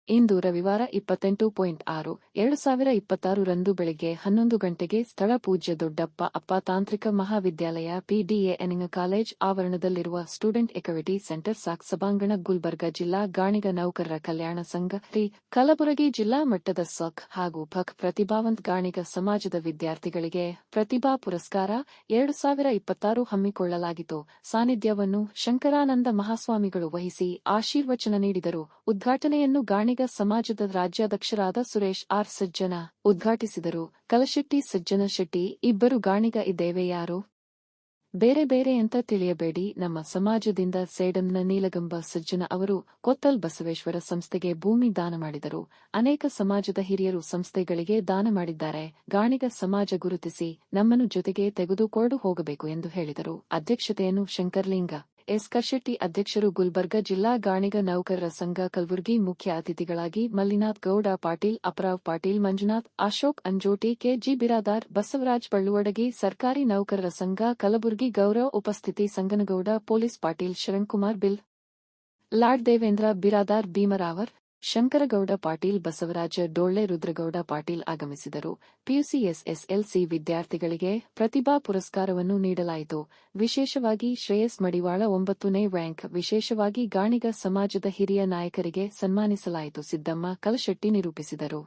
ಇಂದು ರವಿವಾರ 28.6/2026 ರಂದು ಬೆಳಗ್ಗೆ 11 ಗಂಟೆಗೆ ಸ್ಥಳ ಪೂಜ್ಯ ದೊಡ್ಡಪ್ಪ ಅಪ್ಪ ತಾಂತ್ರಿಕ ಮಹಾವಿದ್ಯಾಲಯ PDA ಕಾಲೇಜ್ ಆವರಣದಲ್ಲಿರುವ ಸ್ಟೂಡೆಂಟ್ ಎಕ್ವಿಟಿ ಸೆಂಟರ್ ಸಾಕ್ ಸಭಾಂಗಣ ಗುಲ್ಬರ್ಗ ಜಿಲ್ಲಾ ಗಾಣಿಗ ನೌಕರರ ಕಲ್ಯಾಣ ಸಂಘ ಕಲಬುರಗಿ ಜಿಲ್ಲಾ ಮಟ್ಟದ ಸಕ್ ಹಾಗೂ ಭಕ್ ಪ್ರತಿಭಾವಂತ ಗಾಣಿಗ ಸಮಾಜದ ವಿದ್ಯಾರ್ಥಿಗಳಿಗೆ ಪ್ರತಿಭಾ ಪುರಸ್ಕಾರ 2026 ಹಮ್ಮಿಕೊಳ್ಳಲಾಗಿತ್ತು. ಸಾನ್ನಿಧ್ಯವನ್ನು ಶಂಕರಾನಂದ ಮಹಾಸ್ವಾಮಿಗಳು ವಹಿಸಿ ಆಶೀರ್ವಚನ ನೀಡಿದರು. ಉದ್ಘಾಟನೆಯನ್ನು ಗಾಣಿಗ ಸಮಾಜದ ರಾಜ್ಯಾಧ್ಯಕ್ಷರಾದ ಸುರೇಶ್ ಆರ್ ಸಜ್ಜನ ಉದ್ಘಾಟಿಸಿದರು. ಕಲಶೆಟ್ಟಿ ಸಜ್ಜನ ಶೆಟ್ಟಿ ಇಬ್ಬರು ಗಾಣಿಗ ಇದ್ದೇವೆ, ಯಾರು ಬೇರೆ ಬೇರೆ ಅಂತ ತಿಳಿಯಬೇಡಿ. ನಮ್ಮ ಸಮಾಜದಿಂದ ಸೇಡಂನ ನೀಲಗಂಬ ಸಜ್ಜನ ಅವರು ಕೊತ್ತಲ್ ಬಸವೇಶ್ವರ ಸಂಸ್ಥೆಗೆ ಭೂಮಿ ದಾನ ಮಾಡಿದರು. ಅನೇಕ ಸಮಾಜದ ಹಿರಿಯರು ಸಂಸ್ಥೆಗಳಿಗೆ ದಾನ ಮಾಡಿದ್ದಾರೆ. ಗಾಣಿಗ ಸಮಾಜ ಗುರುತಿಸಿ ನಮ್ಮನ್ನು ಜೊತೆಗೆ ತೆಗೆದುಕೊಂಡು ಹೋಗಬೇಕು ಎಂದು ಹೇಳಿದರು. ಅಧ್ಯಕ್ಷತೆಯನ್ನು ಶಂಕರ್ಲಿಂಗ ಎಸ್ ಕರ್ಶೆಟ್ಟಿ ಅಧ್ಯಕ್ಷರು. ಗುಲ್ಬರ್ಗ ಜಿಲ್ಲಾ ಗಾಣಿಗ ನೌಕರರ ಸಂಘ ಕಲಬುರಗಿ ಮುಖ್ಯ ಅತಿಥಿಗಳಾಗಿ ಮಲ್ಲಿನಾಥ್ ಗೌಡ ಪಾಟೀಲ್, ಅಪರಾವ್ ಪಾಟೀಲ್, ಮಂಜುನಾಥ್, ಅಶೋಕ್ ಅಂಜೋಟಿ, ಕೆಜಿ ಬಿರಾದಾರ್, ಬಸವರಾಜ್ ಬಳ್ಳುವಡಗಿ, ಸರ್ಕಾರಿ ನೌಕರರ ಸಂಘ ಕಲಬುರಗಿ ಗೌರವ್ ಉಪಸ್ಥಿತಿ, ಸಂಗನಗೌಡ ಪೊಲೀಸ್ ಪಾಟೀಲ್, ಶರಣ್ಕುಮಾರ್ ಬಿಲ್, ಲಾಡ್ ದೇವೇಂದ್ರ ಬಿರಾದಾರ್, ಭೀಮರಾವರ್, ಶಂಕರಗೌಡ ಪಾಟೀಲ್, ಬಸವರಾಜ ಡೊಳ್ಳೆ, ರುದ್ರಗೌಡ ಪಾಟೀಲ್ ಆಗಮಿಸಿದರು. ಪಿಯುಸಿ ಎಸ್ಎಸ್ಎಲ್ಸಿ ವಿದ್ಯಾರ್ಥಿಗಳಿಗೆ ಪ್ರತಿಭಾ ಪುರಸ್ಕಾರವನ್ನು ನೀಡಲಾಯಿತು. ವಿಶೇಷವಾಗಿ ಶ್ರೇಯಸ್ ಮಡಿವಾಳ 9ನೇ ರ್ಯಾಂಕ್, ವಿಶೇಷವಾಗಿ ಗಾಣಿಗ ಸಮಾಜದ ಹಿರಿಯ ನಾಯಕರಿಗೆ ಸನ್ಮಾನಿಸಲಾಯಿತು. ಸಿದ್ದಮ್ಮ ಕಲಶೆಟ್ಟಿ ನಿರೂಪಿಸಿದರು.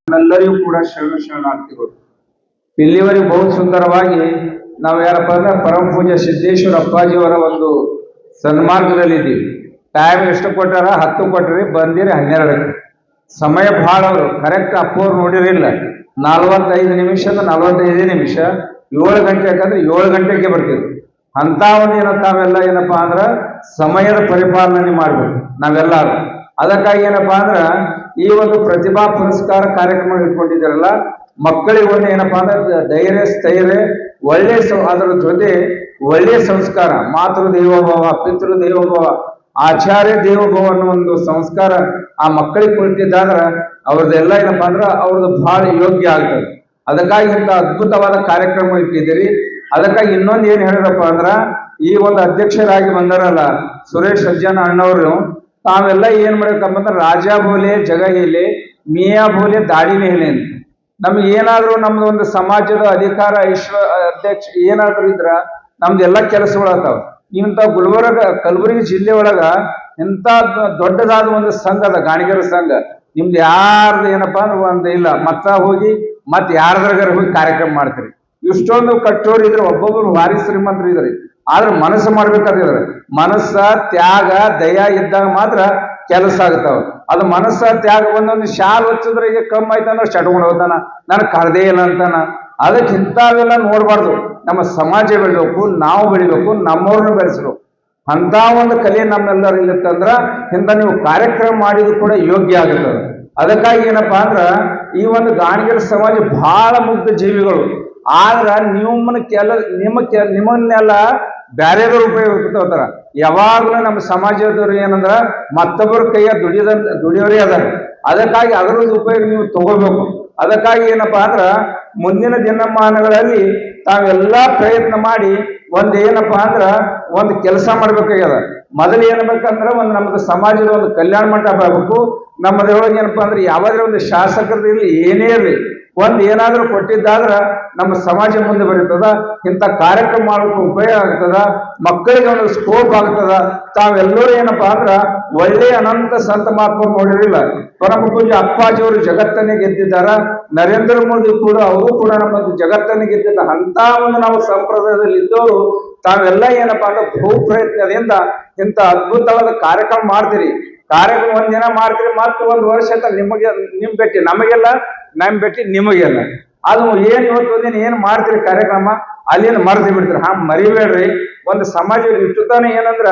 ಎಲ್ಲರಿಗೂ ಕೂಡ ಶರಣಾರ್ಥಿಗಳು. ಇಲ್ಲಿವರೆಗೂ ಬಹು ಸುಂದರವಾಗಿ ನಾವು ಯಾರಪ್ಪ ಅಂದ್ರೆ ಪರಮ ಪೂಜ್ಯ ಸಿದ್ದೇಶ್ವರ ಅಪ್ಪಾಜಿಯವರ ಒಂದು ಸನ್ಮಾರ್ಗದಲ್ಲಿದ್ದೀವಿ. ಟೈಮ್ ಎಷ್ಟು ಕೊಟ್ಟಾರ? 10 ಕೊಟ್ಟರಿ, ಬಂದಿರಿ 12. ಸಮಯ ಬಹಳ ಅವರು ಕರೆಕ್ಟ್ ಅಪ್ಪವ್ರು ನೋಡಿರಿಲ್ಲ. 45 ನಿಮಿಷ 45 ನಿಮಿಷ 7 ಗಂಟೆ ಯಾಕಂದ್ರೆ 7 ಗಂಟೆಗೆ ಬರ್ತಿದ್ರು. ಅಂತ ಒಂದು ತಾವೆಲ್ಲ ಏನಪ್ಪಾ ಅಂದ್ರ ಸಮಯದ ಪರಿಪಾಲನೆ ಮಾಡ್ಬೇಕು ನಾವೆಲ್ಲರೂ. ಅದಕ್ಕಾಗಿ ಏನಪ್ಪಾ ಅಂದ್ರ ಈ ಒಂದು ಪ್ರತಿಭಾ ಪುರಸ್ಕಾರ ಕಾರ್ಯಕ್ರಮ ಇಟ್ಕೊಂಡಿದ್ದಾರಲ್ಲ, ಮಕ್ಕಳಿಗೆ ಒಂದು ಏನಪ್ಪಾ ಅಂದ್ರೆ ಧೈರ್ಯ ಸ್ಥೈರ್ಯ ಒಳ್ಳೆ ಅದರ ಜೊತೆ ಒಳ್ಳೆಯ ಸಂಸ್ಕಾರ, ಮಾತೃ ದೇವೋಭವ, ಪಿತೃ ದೇವೋಭವ, ಆಚಾರ್ಯ ದೇವೋಭವ ಅನ್ನೋ ಒಂದು ಸಂಸ್ಕಾರ ಆ ಮಕ್ಕಳಿಗೆ ಕೊಟ್ಟಿದ್ದಾದ್ರ ಅವ್ರದ್ದೆಲ್ಲ ಏನಪ್ಪಾ ಅಂದ್ರ ಅವ್ರದ್ದು ಬಹಳ ಯೋಗ್ಯ ಆಗ್ತದೆ. ಅದಕ್ಕಾಗಿ ಇಂಥ ಅದ್ಭುತವಾದ ಕಾರ್ಯಕ್ರಮ ಇಟ್ಟಿದ್ದೀರಿ. ಅದಕ್ಕಾಗಿ ಇನ್ನೊಂದು ಏನ್ ಹೇಳಿರಪ್ಪ ಅಂದ್ರ ಈ ಒಂದು ಅಧ್ಯಕ್ಷರಾಗಿ ಬಂದಾರಲ್ಲ ಸುರೇಶ್ ಸಜ್ಜನ ಅಣ್ಣವರು, ತಾವೆಲ್ಲ ಏನ್ ಮಾಡ್ಬೇಕಪ್ಪ ಅಂದ್ರೆ ರಾಜ ಬೋಲೆ ಜಗ ಹೇಲೆ, ಮಿಯಾ ಬೋಲೆ ದಾಡಿ ಮೇಲೆ ಅಂತ. ನಮ್ಗೆ ಏನಾದ್ರು ನಮ್ದು ಒಂದು ಸಮಾಜದ ಅಧಿಕಾರ ಅಧ್ಯಕ್ಷ ಏನಾದ್ರು ಇದ್ರ ನಮ್ದೆಲ್ಲ ಕೆಲಸಗಳಾಗ್ತಾವ. ಇಂಥ ಗುಲ್ಬರ್ಗ ಕಲಬುರಗಿ ಜಿಲ್ಲೆ ಒಳಗ ಎಂತ ದೊಡ್ಡದಾದ ಒಂದು ಸಂಘ ಅದ, ಗಾಣಿಗರ ಸಂಘ. ನಿಮ್ದು ಯಾರ್ದು ಏನಪ್ಪಾ ಅಂದ್ರೆ ಒಂದು ಇಲ್ಲ, ಮತ್ತ ಹೋಗಿ ಯಾರದ್ರಾಗಾರ ಹೋಗಿ ಕಾರ್ಯಕ್ರಮ ಮಾಡ್ತೀರಿ. ಇಷ್ಟೊಂದು ಕಟ್ಟೋರು ಇದ್ರೆ, ಒಬ್ಬೊಬ್ರು ಭಾರಿ ಶ್ರೀಮಂತರು ಇದ್ರಿ, ಆದ್ರೆ ಮನಸ್ಸು ಮಾಡ್ಬೇಕಾದ್ರೆ ಮನಸ್ಸ ತ್ಯಾಗ ದಯ ಇದ್ದಾಗ ಮಾತ್ರ ಕೆಲಸ ಆಗ್ತಾವ. ಅದು ಮನಸ್ಸ ತ್ಯಾಗ ಒಂದೊಂದು ಶಾಲ್ ಹಚ್ಚಿದ್ರೆ ಈಗ ಕಮ್ಮಿ ಆಯ್ತಾನ ಚಟ್ಕೊಂಡು ಹೋಗ್ತಾನ, ನನಗೆ ಕರ್ದೇ ಇಲ್ಲ ಅಂತಾನ. ಅದಕ್ಕೆ ಇಂಥವೆಲ್ಲ ನೋಡ್ಬಾರ್ದು. ನಮ್ಮ ಸಮಾಜ ಬೆಳಿಬೇಕು, ನಾವು ಬೆಳಿಬೇಕು, ನಮ್ಮವ್ರನ್ನ ಬೆಳೆಸಬೇಕು. ಅಂತ ಒಂದು ಕಲೆ ನಮ್ಮೆಲ್ಲರೂ ಇಲ್ಲತ್ತಂದ್ರ ಇಂಥ ನೀವು ಕಾರ್ಯಕ್ರಮ ಮಾಡಿದ್ರು ಕೂಡ ಯೋಗ್ಯ ಆಗುತ್ತದೆ. ಅದಕ್ಕಾಗಿ ಏನಪ್ಪಾ ಅಂದ್ರ ಈ ಒಂದು ಗಾಣಿಗರ ಸಮಾಜ ಬಹಳ ಮುಗ್ಧ ಜೀವಿಗಳು. ಆದ್ರ ನಿಮ್ಮನ್ನೆಲ್ಲ ಬ್ಯಾರೆದವ್ರು ಉಪಯೋಗ ತಗೋತಾರ. ಯಾವಾಗ್ಲೂ ನಮ್ಮ ಸಮಾಜದವ್ರು ಏನಂದ್ರ ಮತ್ತೊಬ್ಬರ ಕೈಯ ದುಡಿಯೋರೇ ಅದಾರ. ಅದಕ್ಕಾಗಿ ಅದರದ್ದು ಉಪಯೋಗ ನೀವು ತಗೋಬೇಕು. ಅದಕ್ಕಾಗಿ ಏನಪ್ಪಾ ಅಂದ್ರ ಮುಂದಿನ ದಿನಮಾನಗಳಲ್ಲಿ ತಾವೆಲ್ಲಾ ಪ್ರಯತ್ನ ಮಾಡಿ ಏನಪ್ಪಾ ಅಂದ್ರ ಒಂದು ಕೆಲಸ ಮಾಡ್ಬೇಕಾಗ್ಯದ. ಮೊದಲು ಏನ್ಬೇಕಂದ್ರ ನಮ್ದು ಸಮಾಜದ ಒಂದು ಕಲ್ಯಾಣ ಮಂಟಪ ಆಗ್ಬೇಕು. ನಮ್ಮದ್ರೊಳಗೆ ಏನಪ್ಪಾ ಅಂದ್ರೆ ಯಾವ್ದಾದ್ರು ಒಂದು ಶಾಸಕರದ್ದು ಇರ್ಲಿ, ಏನೇ ಇರ್ಲಿ, ಏನಾದ್ರೂ ಕೊಟ್ಟಿದ್ದಾದ್ರ ನಮ್ಮ ಸಮಾಜ ಮುಂದೆ ಬರೀತದ. ಇಂಥ ಕಾರ್ಯಕ್ರಮ ಮಾಡೋಕೆ ಉಪಯೋಗ ಆಗ್ತದ, ಮಕ್ಕಳಿಗೆ ಒಂದು ಸ್ಕೋಪ್ ಆಗ್ತದ. ತಾವೆಲ್ಲರೂ ಏನಪ್ಪಾ ಅಂದ್ರ ಒಳ್ಳೆ ಅನಂತ ಸಂತ ಮಹಾತ್ಮರು ನೋಡಿರಲಿಲ್ಲ. ಪರಮ ಪೂಜ್ಯ ಅಪ್ಪಾಜಿಯವರು ಜಗತ್ತನ್ನೇ ಗೆದ್ದಿದ್ದಾರ. ನರೇಂದ್ರ ಮೋದಿ ಕೂಡ ಅವರು ಕೂಡ ನಮ್ಮ ಜಗತ್ತನ್ನೇ ಗೆದ್ದಿದ್ದ ಅಂತ ಒಂದು ನಾವು ಸಂಪ್ರದಾಯದಲ್ಲಿ ಇದ್ದವರು ತಾವೆಲ್ಲ ಏನಪ್ಪಾ ಅಂದ್ರೆ ಬಹು ಪ್ರಯತ್ನದಿಂದ ಇಂಥ ಅದ್ಭುತವಾದ ಕಾರ್ಯಕ್ರಮ ಮಾಡ್ತೀರಿ. ಕಾರ್ಯಕ್ರಮ ಒಂದಿನ ಮಾಡ್ತೀರಿ, ಮತ್ತೆ ಒಂದು ವರ್ಷ ಅಂತ ನಿಮ್ ಭೇಟಿ ನಮಗೆಲ್ಲ, ನಮ್ ಭೇಟಿ ನಿಮಗೆಲ್ಲ. ಅದು ಇವತ್ತು ಒಂದಿನ ಏನ್ ಮಾಡ್ತೀರಿ ಕಾರ್ಯಕ್ರಮ ಅಲ್ಲಿಂದ ಮರೆತು ಬಿಡ್ತೀರಿ. ಮರಿಬೇಡ್ರಿ. ಒಂದು ಸಮಾಜ ಇಟ್ಟುತ್ತಾನೆ ಏನಂದ್ರ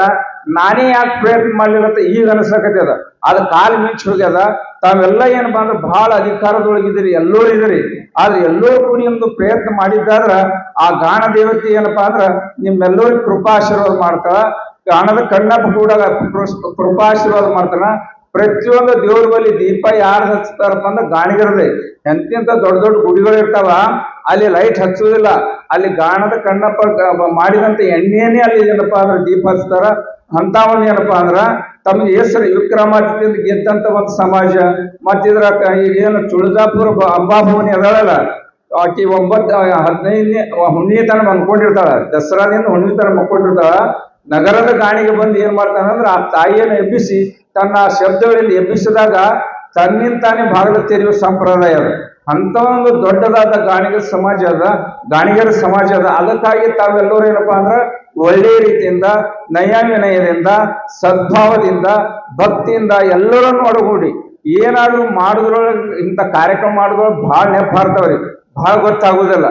ನಾನೇ ಯಾಕೆ ಪ್ರಯತ್ನ ಮಾಡ್ಲಿಲ್ಲ ಅಂತ ಈಗ ಅನ್ಸಕತ್ತದ. ಅದು ಕಾಲು ಮಿಂಚ್ ಹೋಗ್ಯದ. ತಾವೆಲ್ಲ ಏನಪ್ಪಾ ಅಂದ್ರೆ ಬಹಳ ಅಧಿಕಾರದೊಳಗಿದ್ದೀರಿ, ಎಲ್ಲರೂ ಇದ್ದೀರಿ. ಆದ್ರೆ ಎಲ್ಲರೂ ಕೂಡಿ ಒಂದು ಪ್ರಯತ್ನ ಮಾಡಿದ್ದಾದ್ರ ಆ ಗಾಣ ದೇವತೆ ಏನಪ್ಪಾ ಅಂದ್ರ ನಿಮ್ಮೆಲ್ಲರಿಗೂ ಕೃಪಾಶೀರ್ವಾದ ಮಾಡ್ತಾಳ. ಗಾಣದ ಕಣ್ಣಪ್ಪ ಕೂಡ ಕೃಪಾಶೀರ್ವಾದ ಮಾಡ್ತಾನ. ಪ್ರತಿಯೊಂದು ದೇವ್ರ ಬಳಿ ದೀಪ ಯಾರು ಹಚ್ತಾರಪ್ಪ ಅಂದ್ರೆ ಗಾಣಿಗರದೇ. ಎಂತೆಂತ ದೊಡ್ಡ ದೊಡ್ಡ ಗುಡಿಗಳು ಇರ್ತಾವ, ಅಲ್ಲಿ ಲೈಟ್ ಹಚ್ಚುವುದಿಲ್ಲ. ಅಲ್ಲಿ ಗಾಣದ ಕಣ್ಣಪ್ಪ ಮಾಡಿದಂತ ಎಣ್ಣೆನೇ ಅಲ್ಲಿ ಏನಪ್ಪಾ ಅಂದ್ರೆ ದೀಪ ಹಚ್ತಾರ. ಅಂತ ಒಂದು ಏನಪ್ಪಾ ಅಂದ್ರ ತಮ್ಗೆ ಹೆಸರು ವಿಕ್ರಮಾದಿತ್ಯದಿಂದ ಗೆದ್ದಂತ ಒಂದು ಸಮಾಜ. ಮತ್ತಿದ್ರ ಈಗೇನು ತುಳಜಾಪುರ ಅಂಬಾಭವನಿ ಅದಳಲ್ಲ, ಆಕಿ 15ನೇ ಹುಣ್ಣಿಮೆ ತನ ಮನ್ಕೊಂಡಿರ್ತಾಳ. ದಸರಾದಿಂದ ಹುಣ್ಣಿಮೆ ತನ ಮಕ್ಕೊಂಡಿರ್ತಾಳ. ನಗರದ ಗಾಣಿಗೆ ಬಂದು ಏನ್ ಮಾಡ್ತಾನಂದ್ರ ಆ ತಾಯಿಯನ್ನು ಎಬ್ಬಿಸಿ ತನ್ನ ಶಬ್ದಗಳಲ್ಲಿ ಎಬ್ಬಿಸಿದಾಗ ತನ್ನಿಂತಾನೆ ಭಾಗದ ತೆರೆಯುವ ಸಂಪ್ರದಾಯ ಅದ. ಅಂತ ಒಂದು ದೊಡ್ಡದಾದ ಗಾಣಿಗರ ಸಮಾಜ ಅದ. ಅದಕ್ಕಾಗಿ ತಾವೆಲ್ಲರೂ ಏನಪ್ಪಾ ಅಂದ್ರ ಒಳ್ಳೆಯ ರೀತಿಯಿಂದ ನಯವಿನಯದಿಂದ ಸದ್ಭಾವದಿಂದ ಭಕ್ತಿಯಿಂದ ಎಲ್ಲರನ್ನು ಒಳಗೂಡಿ ಏನಾದ್ರು ಮಾಡುದ್ರೊಳಗೆ ಇಂಥ ಕಾರ್ಯಕ್ರಮ ಮಾಡುದ್ರೊಳಗೆ ಬಹಳ ನೆಪಾರ್ತವ್ರಿ, ಬಹಳ ಗೊತ್ತಾಗುದಿಲ್ಲ.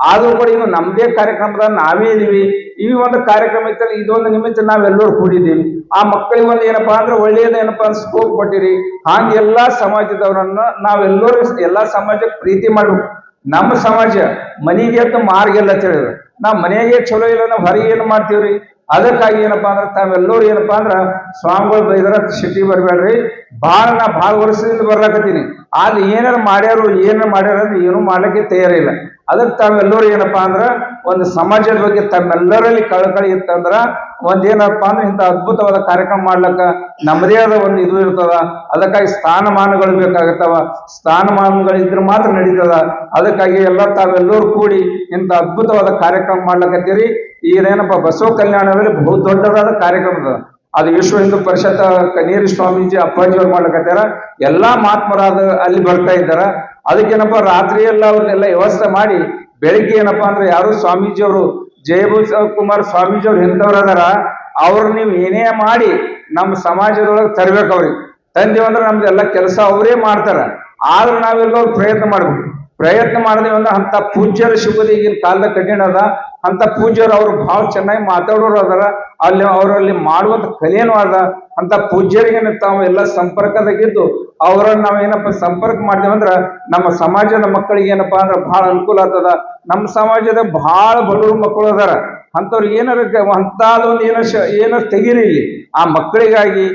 ಆದ್ರೂ ಕೂಡ ಇವು ನಮ್ದೇ ಕಾರ್ಯಕ್ರಮದಾಗ ನಾವೇ ಇದೀವಿ. ಈ ಒಂದು ಕಾರ್ಯಕ್ರಮ ಇತ್ತಲ್ಲ, ಇದೊಂದು ನಿಮಿತ್ತ ನಾವೆಲ್ಲರೂ ಕೂಡಿದ್ದೀವಿ. ಆ ಮಕ್ಕಳಿಗೆ ಒಂದು ಏನಪ್ಪಾ ಅಂದ್ರೆ ಒಳ್ಳೆಯದ ಏನಪ್ಪಾ ಅಂದ್ರೆ ಸ್ಕೋಪ್ ಕೊಟ್ಟಿರಿ. ಹಾಗೆ ಎಲ್ಲಾ ಸಮಾಜದವರನ್ನ ನಾವೆಲ್ಲರೂ ಎಲ್ಲಾ ಸಮಾಜಕ್ಕೆ ಪ್ರೀತಿ ಮಾಡ್ಬೇಕು. ನಮ್ಮ ಸಮಾಜ ಮನೆಗೆ ಅಂತ ಮಾರ್ಗೆಲ್ಲ ತಿಳಿದ್ರು. ನಾವ್ ಮನೆಗೆ ಚಲೋ ಇಲ್ಲ, ನಾವು ಹೊರಗೆ ಏನು ಮಾಡ್ತೀವ್ರಿ. ಅದಕ್ಕಾಗಿ ಏನಪ್ಪಾ ಅಂದ್ರೆ ತಾವೆಲ್ಲರೂ ಏನಪ್ಪಾ ಅಂದ್ರ ಸ್ವಾಮಿಗಳು ಬೈದರ ಸಿಟಿ ಬರ್ಬೇಡ್ರಿ. ಭಾಳ ವರ್ಷದಿಂದ ಬರ್ಲಾಕತ್ತೀನಿ. ಆದ್ರೆ ಏನಾರು ಮಾಡ್ಯಾರ ಅಂದ್ರೆ ಏನು ಮಾಡ್ಲಿಕ್ಕೆ ತಯಾರಿಲ್ಲ. ಅದಕ್ಕೆ ತಾವೆಲ್ಲರೂ ಏನಪ್ಪಾ ಅಂದ್ರ ಒಂದು ಸಮಾಜದ ಬಗ್ಗೆ ತಮ್ಮೆಲ್ಲರಲ್ಲಿ ಕಳಕಳಿ ಇತ್ತಂದ್ರ ಏನಪ್ಪಾ ಅಂದ್ರೆ ಇಂಥ ಅದ್ಭುತವಾದ ಕಾರ್ಯಕ್ರಮ ಮಾಡ್ಲಕ್ಕ ನಮ್ಮದೇ ಆದ ಒಂದು ಇದು ಇರ್ತದ. ಅದಕ್ಕಾಗಿ ಸ್ಥಾನಮಾನಗಳು ಬೇಕಾಗತ್ತವ. ಸ್ಥಾನಮಾನಗಳಿದ್ರೆ ಮಾತ್ರ ನಡೀತದ. ಅದಕ್ಕಾಗಿ ತಾವೆಲ್ಲರೂ ಕೂಡಿ ಇಂಥ ಅದ್ಭುತವಾದ ಕಾರ್ಯಕ್ರಮ ಮಾಡ್ಲಕತ್ತೀರಿ. ಈಗೇನಪ್ಪ ಬಸವ ಕಲ್ಯಾಣದಲ್ಲಿ ಬಹು ದೊಡ್ಡದಾದ ಕಾರ್ಯಕ್ರಮ ಅದ. ಅದು ವಿಶ್ವ ಹಿಂದೂ ಪರಿಷತ್ ಕನೇರಿ ಸ್ವಾಮೀಜಿ ಅಪ್ಪಾಜಿಯವ್ರು ಮಾಡ್ಲಕತ್ತಾರ. ಎಲ್ಲಾ ಮಹಾತ್ಮರಾದ ಅಲ್ಲಿ ಬರ್ತಾ ಇದ್ದಾರ. ಅದಕ್ಕೇನಪ್ಪ ರಾತ್ರಿ ಎಲ್ಲ ಅವ್ರನ್ನೆಲ್ಲ ವ್ಯವಸ್ಥೆ ಮಾಡಿ ಬೆಳಿಗ್ಗೆ ಏನಪ್ಪಾ ಅಂದ್ರೆ ಯಾರು ಸ್ವಾಮೀಜಿಯವರು ಜಯಭೂಷ ಕುಮಾರ್ ಸ್ವಾಮೀಜಿಯವ್ರು ಎಂತವ್ರು ಅದಾರ, ಅವ್ರು ನೀವು ಏನೇ ಮಾಡಿ ನಮ್ಮ ಸಮಾಜದೊಳಗೆ ತರ್ಬೇಕು. ಅವ್ರಿಗೆ ತಂದೇವಂದ್ರೆ ನಮ್ದೆಲ್ಲ ಕೆಲಸ ಅವರೇ ಮಾಡ್ತಾರ. ಆದ್ರೆ ನಾವೆಲ್ಲರೂ ಪ್ರಯತ್ನ ಮಾಡಿದೀವಿ ಅಂದ್ರೆ ಅಂತ ಪೂಜ್ಯರು ಸಿಗೋದು ಈಗಿನ ಕಾಲದಾಗ ಕಠಿಣ ಅದ. ಅಂತ ಪೂಜ್ಯರು ಅವ್ರು ಬಹಳ ಚೆನ್ನಾಗಿ ಮಾತಾಡೋರು ಅದಾರ. ಅವರಲ್ಲಿ ಮಾಡುವಂತ ಕಲೆನೂ ಅದ. ಅಂತ ಪೂಜ್ಯರಿಗೆ ತಾವು ಎಲ್ಲ ಸಂಪರ್ಕದಾಗಿದ್ದು ಅವರನ್ನ ನಾವೇನಪ್ಪ ಸಂಪರ್ಕ ಮಾಡ್ದೇವಂದ್ರ ನಮ್ಮ ಸಮಾಜದ ಮಕ್ಕಳಿಗೆ ಏನಪ್ಪಾ ಅಂದ್ರೆ ಬಹಳ ಅನುಕೂಲ ಆಗ್ತದ. ನಮ್ಮ ಸಮಾಜದ ಬಹಳ ಬಡವರು ಮಕ್ಕಳು ಅದಾರ. ಅಂತವ್ರಿಗೆ ಅಂತದೊಂದು ಏನಾರು ತೆಗೀರಿ ಇಲ್ಲಿ ಆ ಮಕ್ಕಳಿಗಾಗಿ